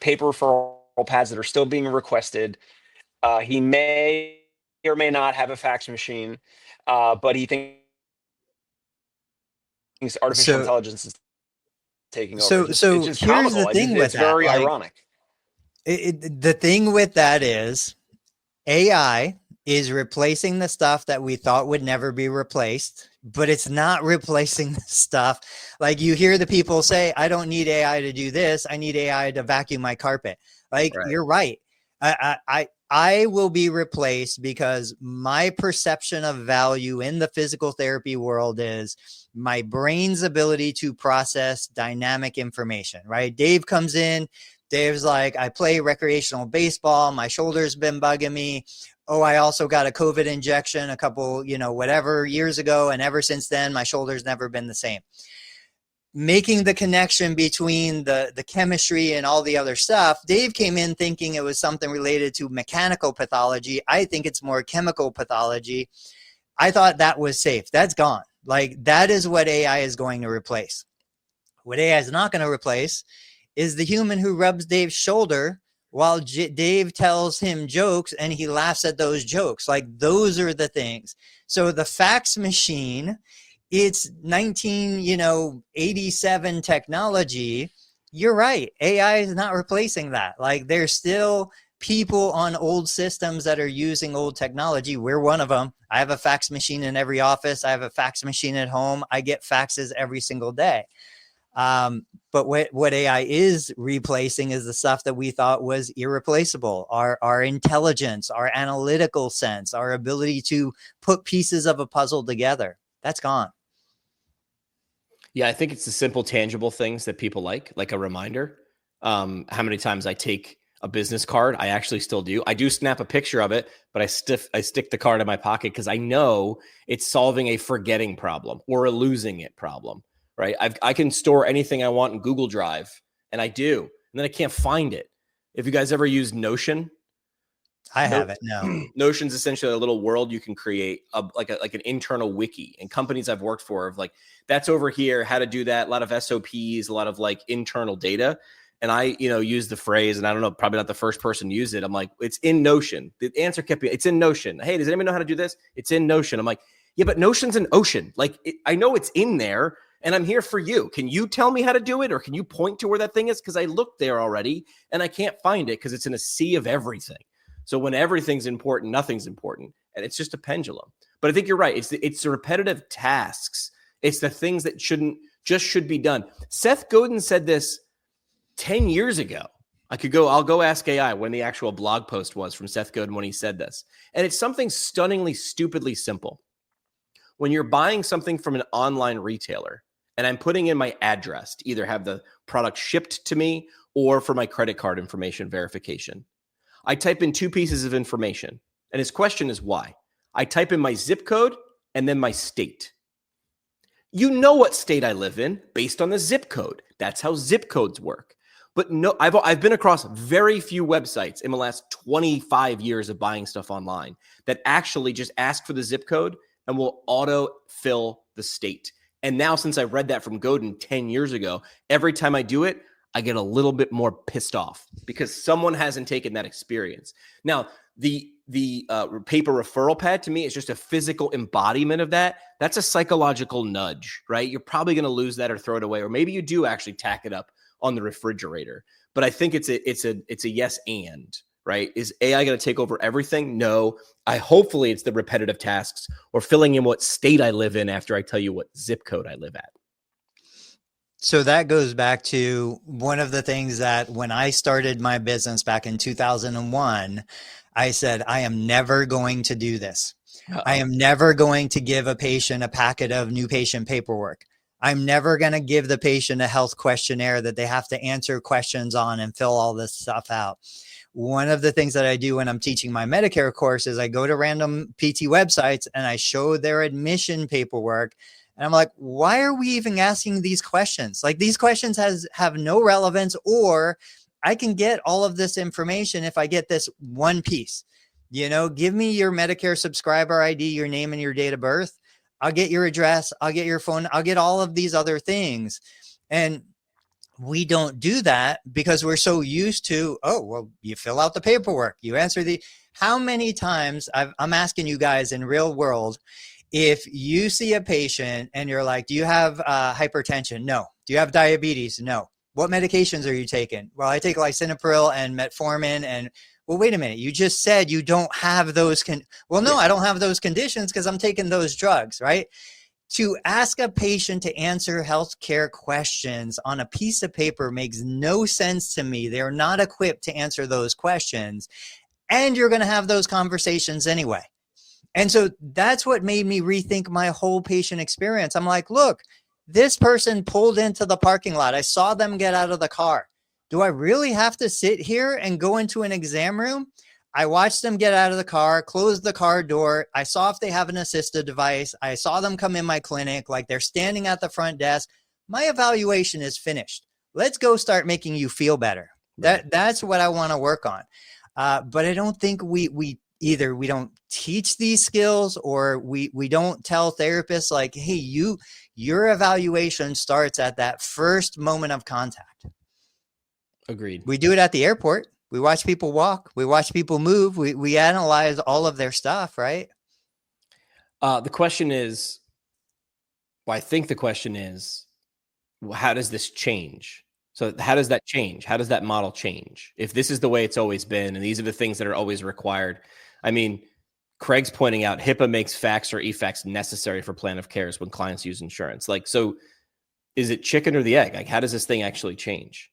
paper referral pads that are still being requested. He may or may not have a fax machine, but he thinks artificial intelligence is taking over. So it's here's the thing with it's very ironic. The thing with that is AI is replacing the stuff that we thought would never be replaced, but it's not replacing the stuff. Like you hear the people say, I don't need AI to do this. I need AI to vacuum my carpet. Like You're right. I will be replaced because my perception of value in the physical therapy world is my brain's ability to process dynamic information, right? Dave comes in. Dave's like, I play recreational baseball. My shoulder's been bugging me. Oh, I also got a COVID injection a couple, whatever years ago. And ever since then, my shoulder's never been the same. Making the connection between the chemistry and all the other stuff, Dave came in thinking it was something related to mechanical pathology. I think it's more chemical pathology. I thought that was safe. That's gone. Like that is what AI is going to replace. What AI is not going to replace is the human who rubs Dave's shoulder while Dave tells him jokes and he laughs at those jokes. Like, those are the things. So the fax machine, it's 1987 technology. You're right. AI is not replacing that. Like, there's still people on old systems that are using old technology. We're one of them. I have a fax machine in every office. I have a fax machine at home. I get faxes every single day. But what AI is replacing is the stuff that we thought was irreplaceable. Our intelligence, our analytical sense, our ability to put pieces of a puzzle together. That's gone. Yeah, I think it's the simple, tangible things that people like a reminder. How many times I take a business card. I actually still do. I do snap a picture of it, but I stick the card in my pocket because I know it's solving a forgetting problem or a losing it problem, right? I can store anything I want in Google Drive, and I do, and then I can't find it. If you guys ever use Notion, I haven't. No. Notion's essentially a little world you can create, like an internal wiki. And companies I've worked for have like, that's over here, how to do that. A lot of SOPs, a lot of like internal data. And I, use the phrase, and I don't know, probably not the first person to use it. I'm like, it's in Notion. The answer kept being, it's in Notion. Hey, does anyone know how to do this? It's in Notion. I'm like, yeah, but Notion's an ocean. Like, I know it's in there, and I'm here for you. Can you tell me how to do it, or can you point to where that thing is? Because I looked there already, and I can't find it because it's in a sea of everything. So when everything's important, nothing's important, and it's just a pendulum. But I think you're right. It's the repetitive tasks. It's the things that should be done. Seth Godin said this 10 years ago. I'll go ask AI when the actual blog post was from Seth Godin when he said this. And it's something stunningly, stupidly simple. When you're buying something from an online retailer and I'm putting in my address to either have the product shipped to me or for my credit card information verification, I type in two pieces of information. And his question is why? I type in my zip code and then my state. You know what state I live in based on the zip code. That's how zip codes work. But no, I've been across very few websites in the last 25 years of buying stuff online that actually just ask for the zip code and will auto-fill the state. And now, since I read that from Godin 10 years ago, every time I do it, I get a little bit more pissed off because someone hasn't taken that experience. Now, the paper referral pad to me is just a physical embodiment of that. That's a psychological nudge, right? You're probably going to lose that or throw it away, or maybe you do actually tack it up on the refrigerator. But I think it's a yes and, right? Is AI going to take over everything? No. Hopefully it's the repetitive tasks or filling in what state I live in after I tell you what zip code I live at. So that goes back to one of the things that when I started my business back in 2001, I said, I am never going to do this. Uh-oh. I am never going to give a patient a packet of new patient paperwork. I'm never going to give the patient a health questionnaire that they have to answer questions on and fill all this stuff out. One of the things that I do when I'm teaching my Medicare course is I go to random PT websites and I show their admission paperwork. And I'm like, why are we even asking these questions? Like, these questions have no relevance, or I can get all of this information if I get this one piece. Give me your Medicare subscriber ID, your name and your date of birth. I'll get your address. I'll get your phone. I'll get all of these other things. And we don't do that because we're so used to, oh, well, you fill out the paperwork. You answer how many times I'm asking you guys in real world, if you see a patient and you're like, do you have hypertension? No. Do you have diabetes? No. What medications are you taking? Well, I take lisinopril and metformin. And well, wait a minute. You just said you don't have those. Well, no, I don't have those conditions because I'm taking those drugs, right? To ask a patient to answer healthcare questions on a piece of paper makes no sense to me. They're not equipped to answer those questions. And you're going to have those conversations anyway. And so that's what made me rethink my whole patient experience. I'm like, look, this person pulled into the parking lot. I saw them get out of the car. Do I really have to sit here and go into an exam room? I watched them get out of the car, close the car door. I saw if they have an assistive device. I saw them come in my clinic, like they're standing at the front desk. My evaluation is finished. Let's go start making you feel better. That's what I want to work on. But I don't think we either we don't teach these skills, or we don't tell therapists like, hey, your evaluation starts at that first moment of contact. Agreed. We do it at the airport. We watch people walk. We watch people move. We analyze all of their stuff, right? The question is, well, I think the question is, how does this change? So how does that change? How does that model change? If this is the way it's always been, and these are the things that are always required. I mean, Craig's pointing out HIPAA makes fax or e-fax necessary for plan of cares when clients use insurance. Like, so is it chicken or the egg? Like, how does this thing actually change?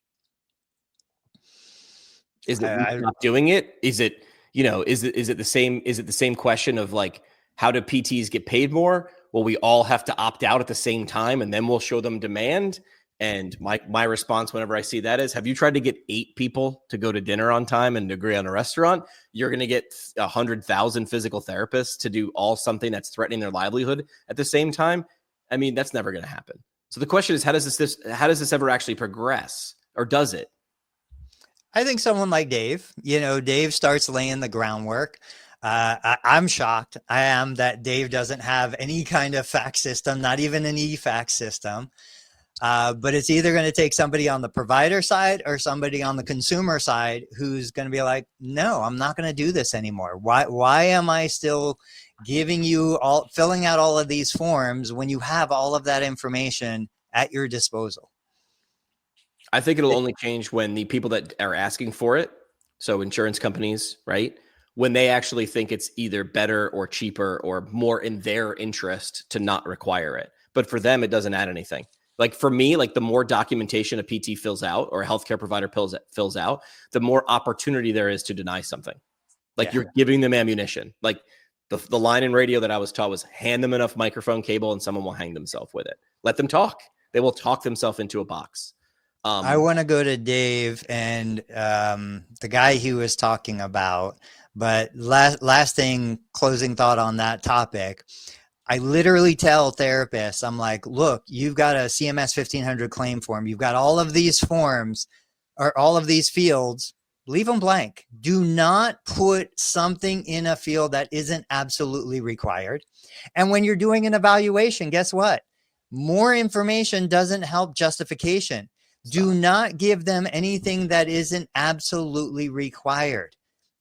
Is it not doing it? Is it, is it the same? Is it the same question of like, how do PTs get paid more? Well, we all have to opt out at the same time, and then we'll show them demand. And my response whenever I see that is, have you tried to get 8 people to go to dinner on time and agree on a restaurant? You're going to get 100,000 physical therapists to do all something that's threatening their livelihood at the same time. I mean, that's never going to happen. So the question is, how does this ever actually progress, or does it? I think someone like Dave, Dave starts laying the groundwork. I'm shocked. I am that Dave doesn't have any kind of fax system, not even an e-fax system. But it's either going to take somebody on the provider side or somebody on the consumer side who's going to be like, no, I'm not going to do this anymore. Why am I still filling out all of these forms when you have all of that information at your disposal? I think it'll only change when the people that are asking for it, so insurance companies, right, when they actually think it's either better or cheaper or more in their interest to not require it. But for them, it doesn't add anything. Like for me, like the more documentation a PT fills out or a healthcare provider fills out, the more opportunity there is to deny something. Like you're giving them ammunition. Like the line in radio that I was taught was hand them enough microphone cable and someone will hang themselves with it. Let them talk. They will talk themselves into a box. I want to go to Dave and the guy he was talking about. But last thing, closing thought on that topic. I literally tell therapists, I'm like, look, you've got a CMS 1500 claim form. You've got all of these forms or all of these fields. Leave them blank. Do not put something in a field that isn't absolutely required. And when you're doing an evaluation, guess what? More information doesn't help justification. Do not give them anything that isn't absolutely required.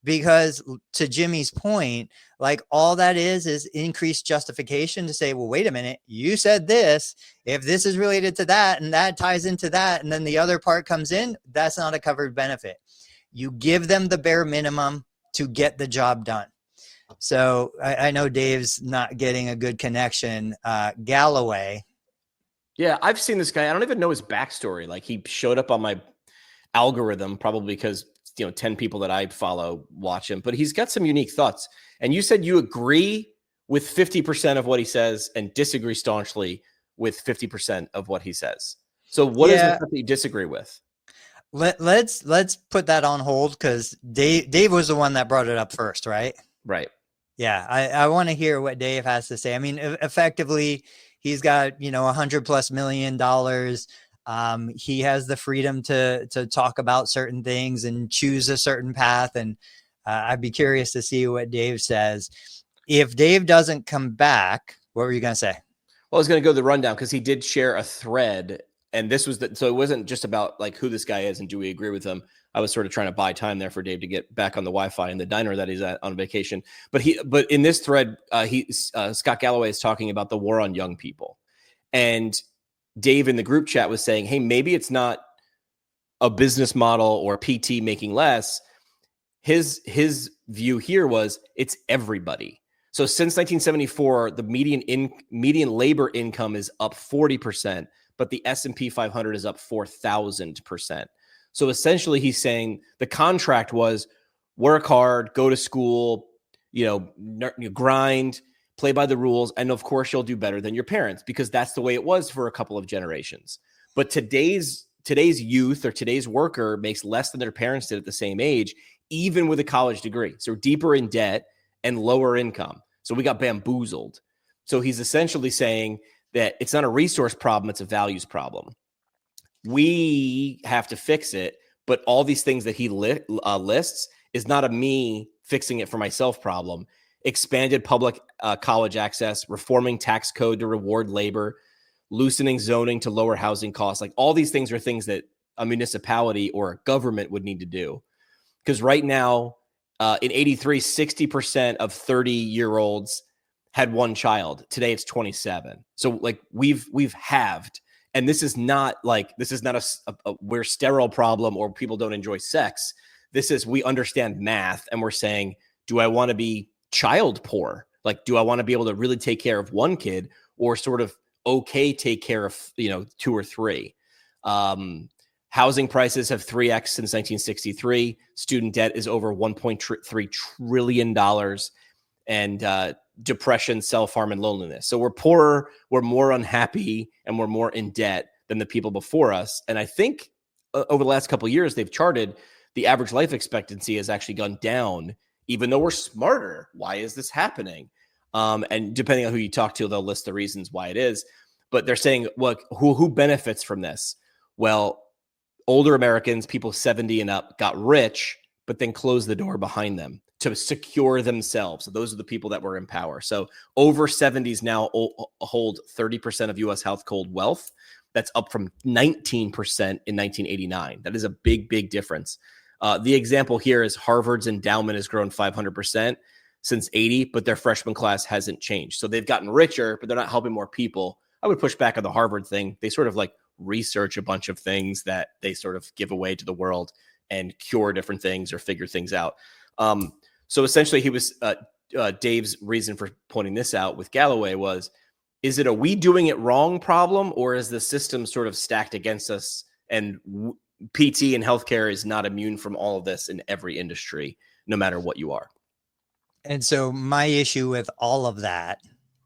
Because to Jimmy's point, like all that is increased justification to say, well, wait a minute, you said this, if this is related to that and that ties into that, and then the other part comes in, that's not a covered benefit. You give them the bare minimum to get the job done. So I know Dave's not getting a good connection. Galloway. Yeah, I've seen this guy. I don't even know his backstory. Like he showed up on my algorithm probably because 10 people that I follow watch him, but he's got some unique thoughts. And you said you agree with 50% of what he says and disagree staunchly with 50% of what he says. So what is it that you disagree with? Let's put that on hold because Dave was the one that brought it up first, right? Right. Yeah, I want to hear what Dave has to say. I mean, effectively, he's got $100+ million. He has the freedom to talk about certain things and choose a certain path. And I'd be curious to see what Dave says. If Dave doesn't come back, what were you going to say? Well, I was going to go the rundown because he did share a thread. And this was so it wasn't just about like who this guy is and do we agree with him. I was sort of trying to buy time there for Dave to get back on the Wi-Fi in the diner that he's at on vacation. But in this thread, Scott Galloway is talking about the war on young people. And Dave in the group chat was saying, hey, maybe it's not a business model or PT making less. His view here was it's everybody. So since 1974, the median labor income is up 40%, but the S&P 500 is up 4,000%. So essentially he's saying the contract was work hard, go to school, grind, play by the rules. And of course you'll do better than your parents because that's the way it was for a couple of generations. But today's youth or today's worker makes less than their parents did at the same age, even with a college degree. So deeper in debt and lower income. So we got bamboozled. So he's essentially saying that it's not a resource problem, it's a values problem. We have to fix it, but all these things that he lists is not a me fixing it for myself problem. Expanded public college access, reforming tax code to reward labor, loosening zoning to lower housing costs. Like all these things are things that a municipality or a government would need to do. Because right now, in 83, 60% of 30-year-olds had one child. Today it's 27. So like we've halved. And this is not a we're sterile problem or people don't enjoy sex. This is, we understand math and we're saying, do I want to be child poor? Like, do I want to be able to really take care of one kid or sort of take care of, 2 or 3? Housing prices have 3x since 1963. Student debt is over $1.3 trillion. And depression, self-harm, and loneliness. So we're poorer, we're more unhappy, and we're more in debt than the people before us. And I think over the last couple of years, they've charted the average life expectancy has actually gone down, even though we're smarter. Why is this happening? And depending on who you talk to, they'll list the reasons why it is. But they're saying, look, who benefits from this? Well, older Americans, people 70 and up, got rich, but then closed the door behind them to secure themselves. So those are the people that were in power. So over 70s now hold 30% of U.S. household wealth. That's up from 19% in 1989. That is a big, big difference. The example here is Harvard's endowment has grown 500% since 80, but their freshman class hasn't changed. So they've gotten richer, but they're not helping more people. I would push back on the Harvard thing. They sort of like research a bunch of things that they sort of give away to the world and cure different things or figure things out. So essentially he was, Dave's reason for pointing this out with Galloway was, is it a we doing it wrong problem, or is the system sort of stacked against us? And PT and healthcare is not immune from all of this in every industry, no matter what you are. And so my issue with all of that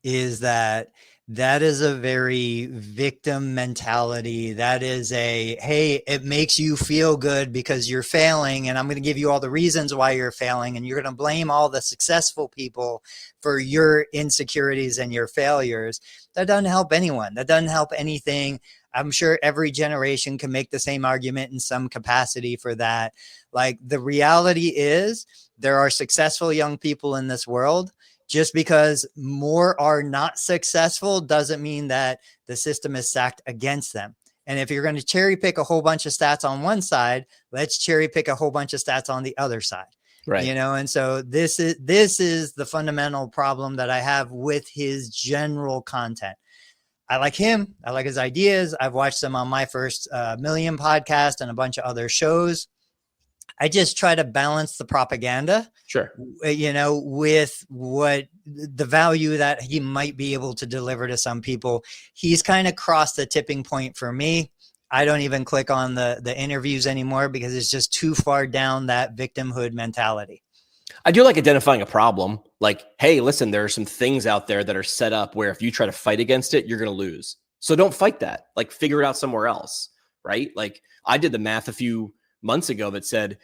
is that is a very victim mentality. That is hey, it makes you feel good because you're failing, and I'm going to give you all the reasons why you're failing, and you're going to blame all the successful people for your insecurities and your failures. That doesn't help anyone. That doesn't help anything. I'm sure every generation can make the same argument in some capacity for that. Like, the reality is there are successful young people in this world. Just because more are not successful doesn't mean that the system is stacked against them. And if you're going to cherry pick a whole bunch of stats on one side, let's cherry pick a whole bunch of stats on the other side. Right. And so this is the fundamental problem that I have with his general content. I like him. I like his ideas. I've watched him on My First Million podcast and a bunch of other shows. I just try to balance the propaganda, sure, with what the value that he might be able to deliver to some people. He's kind of crossed the tipping point for me. I don't even click on the interviews anymore because it's just too far down that victimhood mentality. I do like identifying a problem. Like, hey, listen, there are some things out there that are set up where if you try to fight against it, you're going to lose. So don't fight that. Like, figure it out somewhere else, right? Like, I did the math a few months ago that said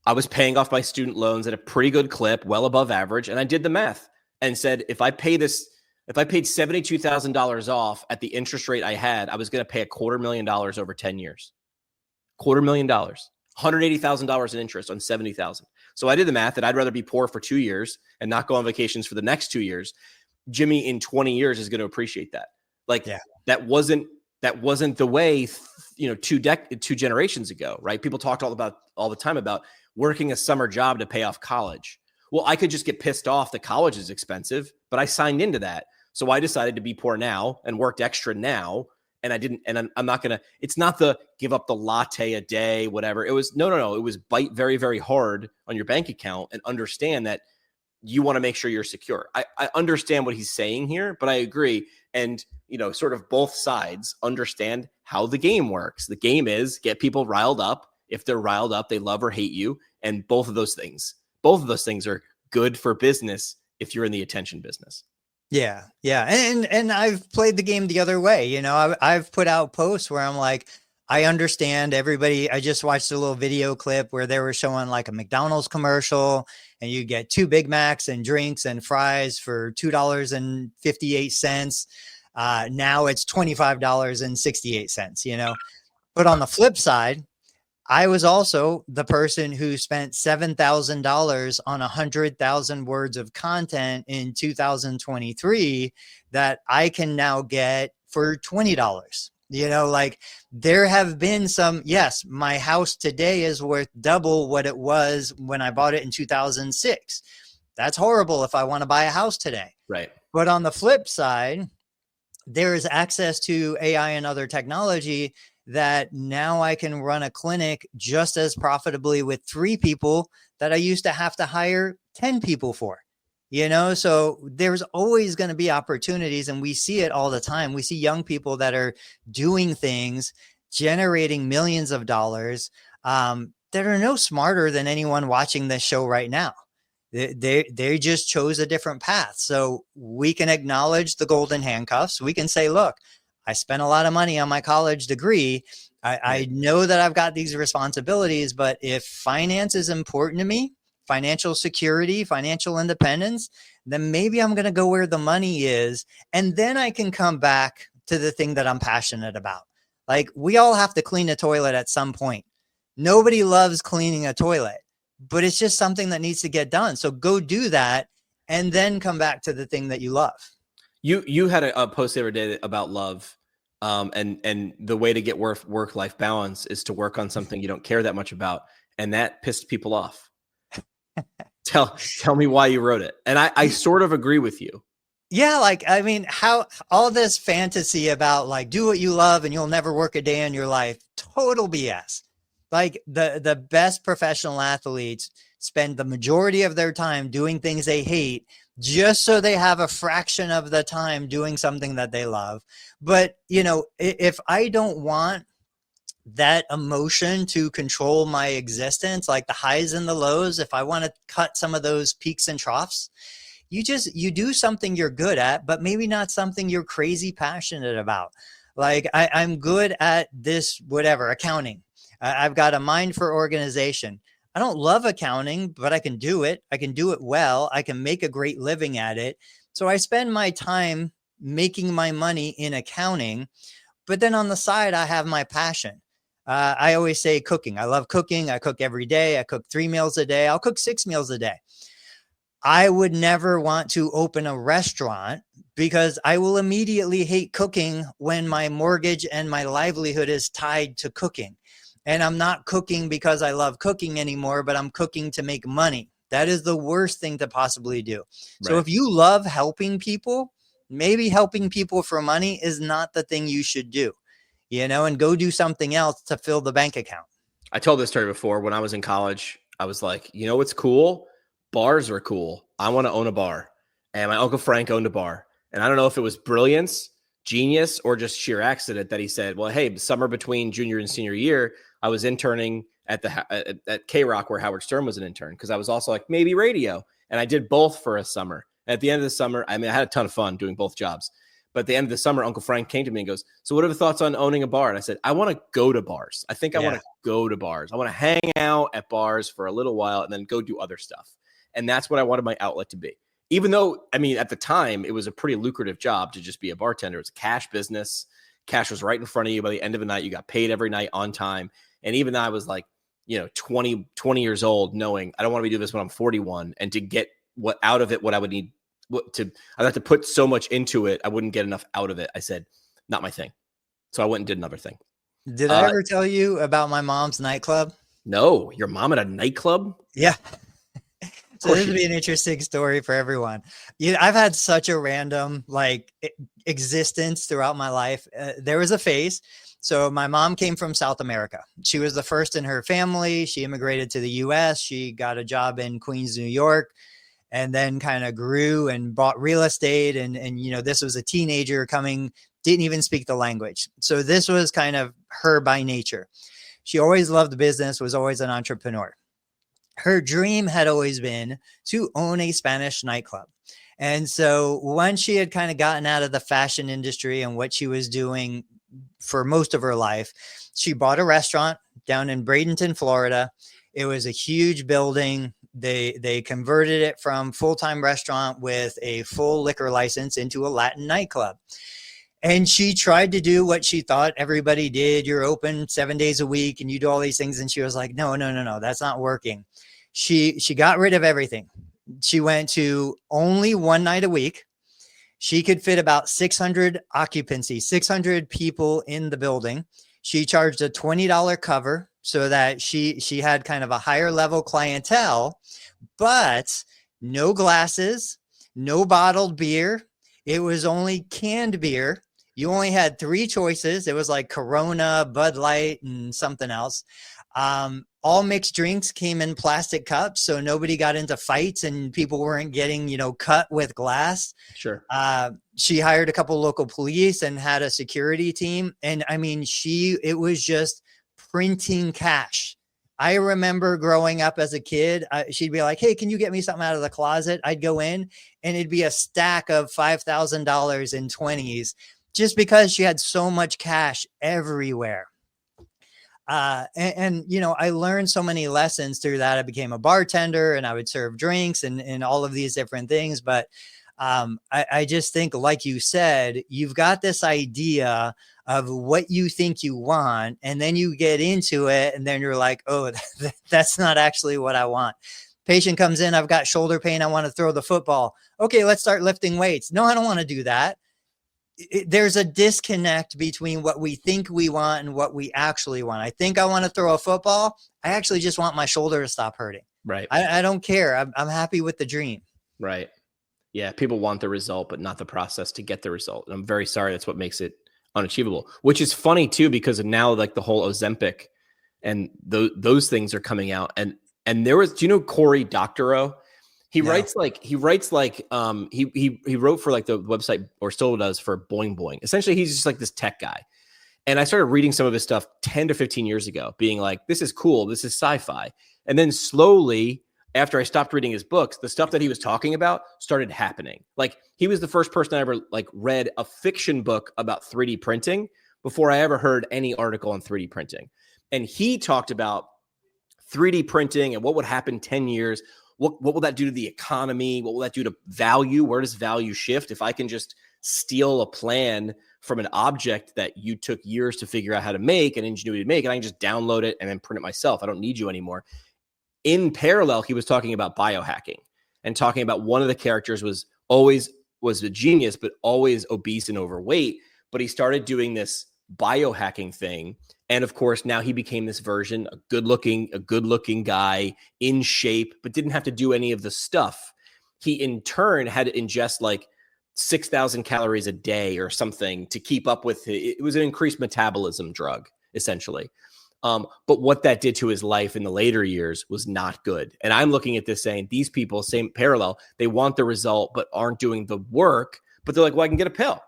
I was paying off my student loans at a pretty good clip, well above average. And I did the math and said, if I paid $72,000 off at the interest rate I had, I was going to pay $250,000 over 10 years. $250,000, $180,000 in interest on $70,000. So I did the math that I'd rather be poor for 2 years and not go on vacations for the next 2 years. Jimmy in 20 years is going to appreciate that. Like, that wasn't the way, 2 generations ago, right? People talked all the time about working a summer job to pay off college. Well, I could just get pissed off that college is expensive, but I signed into that. So I decided to be poor now and worked extra now. And I didn't, and I'm not going to, it's not the give up the latte a day, whatever. It was, no. It was bite very, very hard on your bank account and understand that you want to make sure you're secure. I understand what he's saying here, but I agree. And, sort of both sides understand how the game works. The game is get people riled up. If they're riled up, they love or hate you. And both of those things are good for business if you're in the attention business. Yeah. And I've played the game the other way. I've put out posts where I'm like, I understand everybody. I just watched a little video clip where they were showing like a McDonald's commercial and you get 2 Big Macs and drinks and fries for $2.58. Now it's $25.68, But on the flip side, I was also the person who spent $7,000 on 100,000 words of content in 2023 that I can now get for $20. Like there have been some, yes, my house today is worth double what it was when I bought it in 2006. That's horrible if I want to buy a house today. Right. But on the flip side, there is access to AI and other technology that now I can run a clinic just as profitably with 3 people that I used to have to hire 10 people for, so there's always going to be opportunities, and we see it all the time. We see young people that are doing things, generating millions of dollars, that are no smarter than anyone watching this show right now. They just chose a different path. So we can acknowledge the golden handcuffs. We can say, look, I spent a lot of money on my college degree. I know that I've got these responsibilities, but if finance is important to me, financial security, financial independence, then maybe I'm going to go where the money is. And then I can come back to the thing that I'm passionate about. Like we all have to clean a toilet at some point. Nobody loves cleaning a toilet, but it's just something that needs to get done. So go do that and then come back to the thing that you love. You had a post the other day about love. And the way to get work-life balance is to work on something you don't care that much about. And that pissed people off. Tell me why you wrote it. And I sort of agree with you. Yeah. How all this fantasy about like, do what you love and you'll never work a day in your life. Total BS. Like the best professional athletes spend the majority of their time doing things they hate just so they have a fraction of the time doing something that they love. But, if I don't want that emotion to control my existence, like the highs and the lows, if I want to cut some of those peaks and troughs, you do something you're good at, but maybe not something you're crazy passionate about. Like I'm good at this, whatever, accounting. I've got a mind for organization. I don't love accounting, but I can do it. I can do it well. I can make a great living at it. So I spend my time making my money in accounting, but then on the side, I have my passion. I always say cooking. I love cooking. I cook every day. I cook 3 meals a day. I'll cook 6 meals a day. I would never want to open a restaurant because I will immediately hate cooking when my mortgage and my livelihood is tied to cooking. And I'm not cooking because I love cooking anymore, but I'm cooking to make money. That is the worst thing to possibly do. Right. So if you love helping people, maybe helping people for money is not the thing you should do, and go do something else to fill the bank account. I told this story before. When I was in college, I was like, what's cool? Bars are cool. I want to own a bar. And my Uncle Frank owned a bar. And I don't know if it was brilliance, genius, or just sheer accident that he said, well, hey, summer between junior and senior year, I was interning at K-Rock where Howard Stern was an intern because I was also like, maybe radio. And I did both for a summer. At the end of the summer, I had a ton of fun doing both jobs. But at the end of the summer, Uncle Frank came to me and goes, so what are the thoughts on owning a bar? And I said, I want to go to bars. I think I want to go to bars. I want to hang out at bars for a little while and then go do other stuff. And that's what I wanted my outlet to be. Even though, at the time, it was a pretty lucrative job to just be a bartender. It's a cash business. Cash was right in front of you. By the end of the night, you got paid every night on time. And even though I was like, 20 years old, knowing I don't want to be doing this when I'm 41, and to get what out of it, what I would need, I'd have to put so much into it, I wouldn't get enough out of it. I said, not my thing. So I went and did another thing. Did I ever tell you about my mom's nightclub? No, your mom at a nightclub? Yeah. So this would be an interesting story for everyone. I've had such a random existence throughout my life. There was a phase. So my mom came from South America. She was the first in her family. She immigrated to the US. She got a job in Queens, New York, and then kind of grew and bought real estate. And this was a teenager coming, didn't even speak the language. So this was kind of her by nature. She always loved business, was always an entrepreneur. Her dream had always been to own a Spanish nightclub. And so once she had kind of gotten out of the fashion industry and what she was doing for most of her life, she bought a restaurant down in Bradenton, Florida. It was a huge building. They converted it from full-time restaurant with a full liquor license into a Latin nightclub. And she tried to do what she thought everybody did. You're open 7 days a week and you do all these things. And she was like, no, that's not working. She got rid of everything. She went to only one night a week. She could fit about 600 people in the building. She charged a $20 cover so that she had kind of a higher level clientele, but no glasses, no bottled beer. It was only canned beer. You only had 3 choices. It was like Corona, Bud Light, and something else. All mixed drinks came in plastic cups, so nobody got into fights and people weren't getting, cut with glass. Sure. She hired a couple local police and had a security team. And I mean, it was just printing cash. I remember growing up as a kid, she'd be like, hey, can you get me something out of the closet? I'd go in and it'd be a stack of $5,000 in 20s just because she had so much cash everywhere. I learned so many lessons through that. I became a bartender and I would serve drinks and all of these different things. But I just think, like you said, you've got this idea of what you think you want, and then you get into it and then you're like, oh, that's not actually what I want. Patient comes in, I've got shoulder pain, I want to throw the football. Okay, let's start lifting weights. No, I don't want to do that. There's a disconnect between what we think we want and what we actually want. I think I want to throw a football. I actually just want my shoulder to stop hurting. Right. I don't care. I'm happy with the dream. Right. Yeah. People want the result, but not the process to get the result. And I'm very sorry. That's what makes it unachievable, which is funny too, because of now like the whole Ozempic and those things are coming out. And there was, do you know Cory Doctorow? He writes like he wrote for like the website, or still does, for Boing Boing. Essentially, he's just like this tech guy. And I started reading some of his stuff 10 to 15 years ago, being like, this is cool. This is sci-fi. And then slowly, after I stopped reading his books, the stuff that he was talking about started happening. Like, he was the first person I ever like read a fiction book about 3D printing before I ever heard any article on 3D printing. And he talked about 3D printing and what would happen 10 years. What will that do to the economy? What will that do to value? Where does value shift? If I can just steal a plan from an object that you took years to figure out how to make and ingenuity to make, and I can just download it and then print it myself. I don't need you anymore. In parallel, he was talking about biohacking and talking about one of the characters was a genius, but always obese and overweight. But he started doing this biohacking thing. And of course, now he became this version, a good looking guy in shape, but didn't have to do any of the stuff. He in turn had to ingest like 6,000 calories a day or something to keep up with it. It was an increased metabolism drug, essentially. But what that did to his life in the later years was not good. And I'm looking at this saying, these people, same parallel, they want the result, but aren't doing the work. But they're like, well, I can get a pill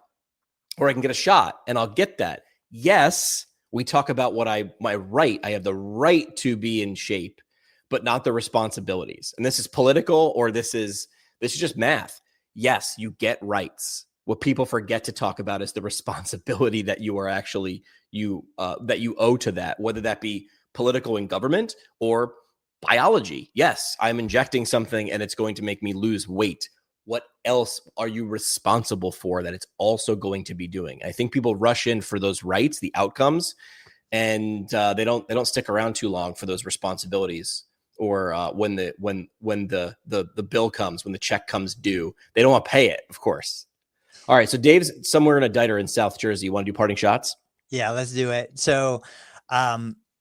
or I can get a shot and I'll get that. Yes, we talk about my right. I have the right to be in shape, but not the responsibilities. And this is political, or this is just math. Yes, you get rights. What people forget to talk about is the responsibility that you are actually that you owe to that, whether that be political and government or biology. Yes, I'm injecting something and it's going to make me lose weight. What else are you responsible for that it's also going to be doing? I think people rush in for those rights, the outcomes, and they don't stick around too long for those responsibilities. Or when the bill comes, when the check comes due, they don't want to pay it, of course. All right, so Dave's somewhere in a diner in South Jersey. You want to do parting shots? Yeah, let's do it. So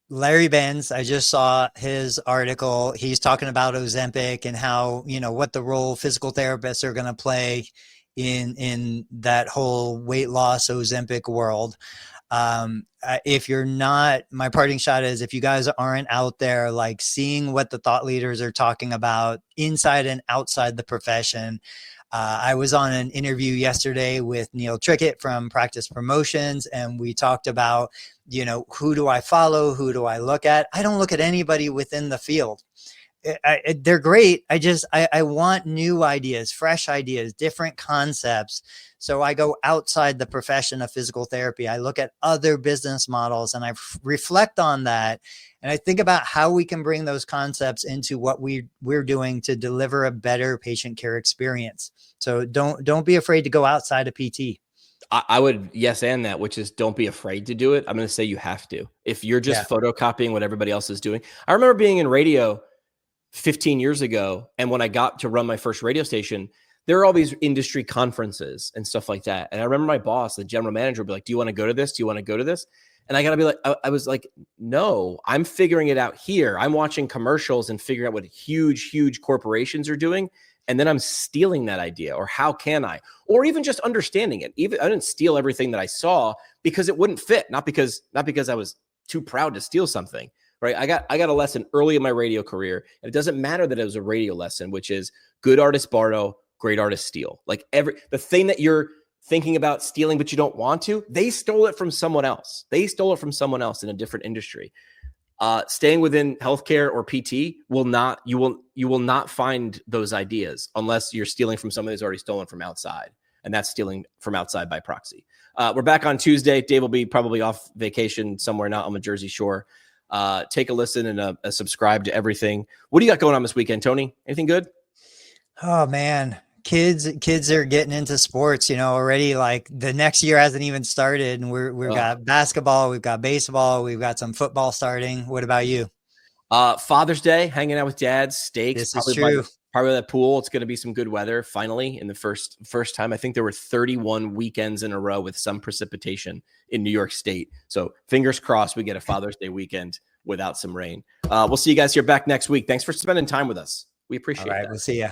Larry Benz, I just saw his article. He's talking about Ozempic and how, what the role physical therapists are going to play in that whole weight loss Ozempic world. If you're not, my parting shot is, if you guys aren't out there, like seeing what the thought leaders are talking about inside and outside the profession. I was on an interview yesterday with Neil Trickett from Practice Promotions, and we talked about, who do I follow? Who do I look at? I don't look at anybody within the field. They're great. I want new ideas, fresh ideas, different concepts. So I go outside the profession of physical therapy. I look at other business models and I reflect on that. And I think about how we can bring those concepts into what we're doing to deliver a better patient care experience. So don't be afraid to go outside of PT. I would yes and that, which is don't be afraid to do it. I'm going to say you have to. If you're just photocopying what everybody else is doing. I remember being in radio 15 years ago, and when I got to run my first radio station, there are all these industry conferences and stuff like that. And I remember my boss, the general manager, would be like, do you want to go to this? Do you want to go to this? And I got to be like, I was like, no, I'm figuring it out here. I'm watching commercials and figuring out what huge corporations are doing. And then I'm stealing that idea, or how can I, or even just understanding it. Even I didn't steal everything that I saw because it wouldn't fit. Not because I was too proud to steal something, right? I got a lesson early in my radio career. And it doesn't matter that it was a radio lesson, which is good artists borrow, great artists steal. Like the thing that you're thinking about stealing, but you don't want to, they stole it from someone else. They stole it from someone else in a different industry. Staying within healthcare or PT you will not find those ideas unless you're stealing from someone who's already stolen from outside. And that's stealing from outside by proxy. We're back on Tuesday. Dave will be probably off vacation somewhere, not on the Jersey Shore. Take a listen and subscribe to everything. What do you got going on this weekend, Tony? Anything good? Oh man. Kids are getting into sports, already. Like the next year hasn't even started, and we've got basketball, we've got baseball, we've got some football starting. What about you? Father's Day, hanging out with dad, steaks. This is true. Probably that pool. It's going to be some good weather finally in the first time. I think there were 31 weekends in a row with some precipitation in New York State. So fingers crossed we get a Father's Day weekend without some rain. We'll see you guys here back next week. Thanks for spending time with us. We appreciate it. All right, we'll see ya.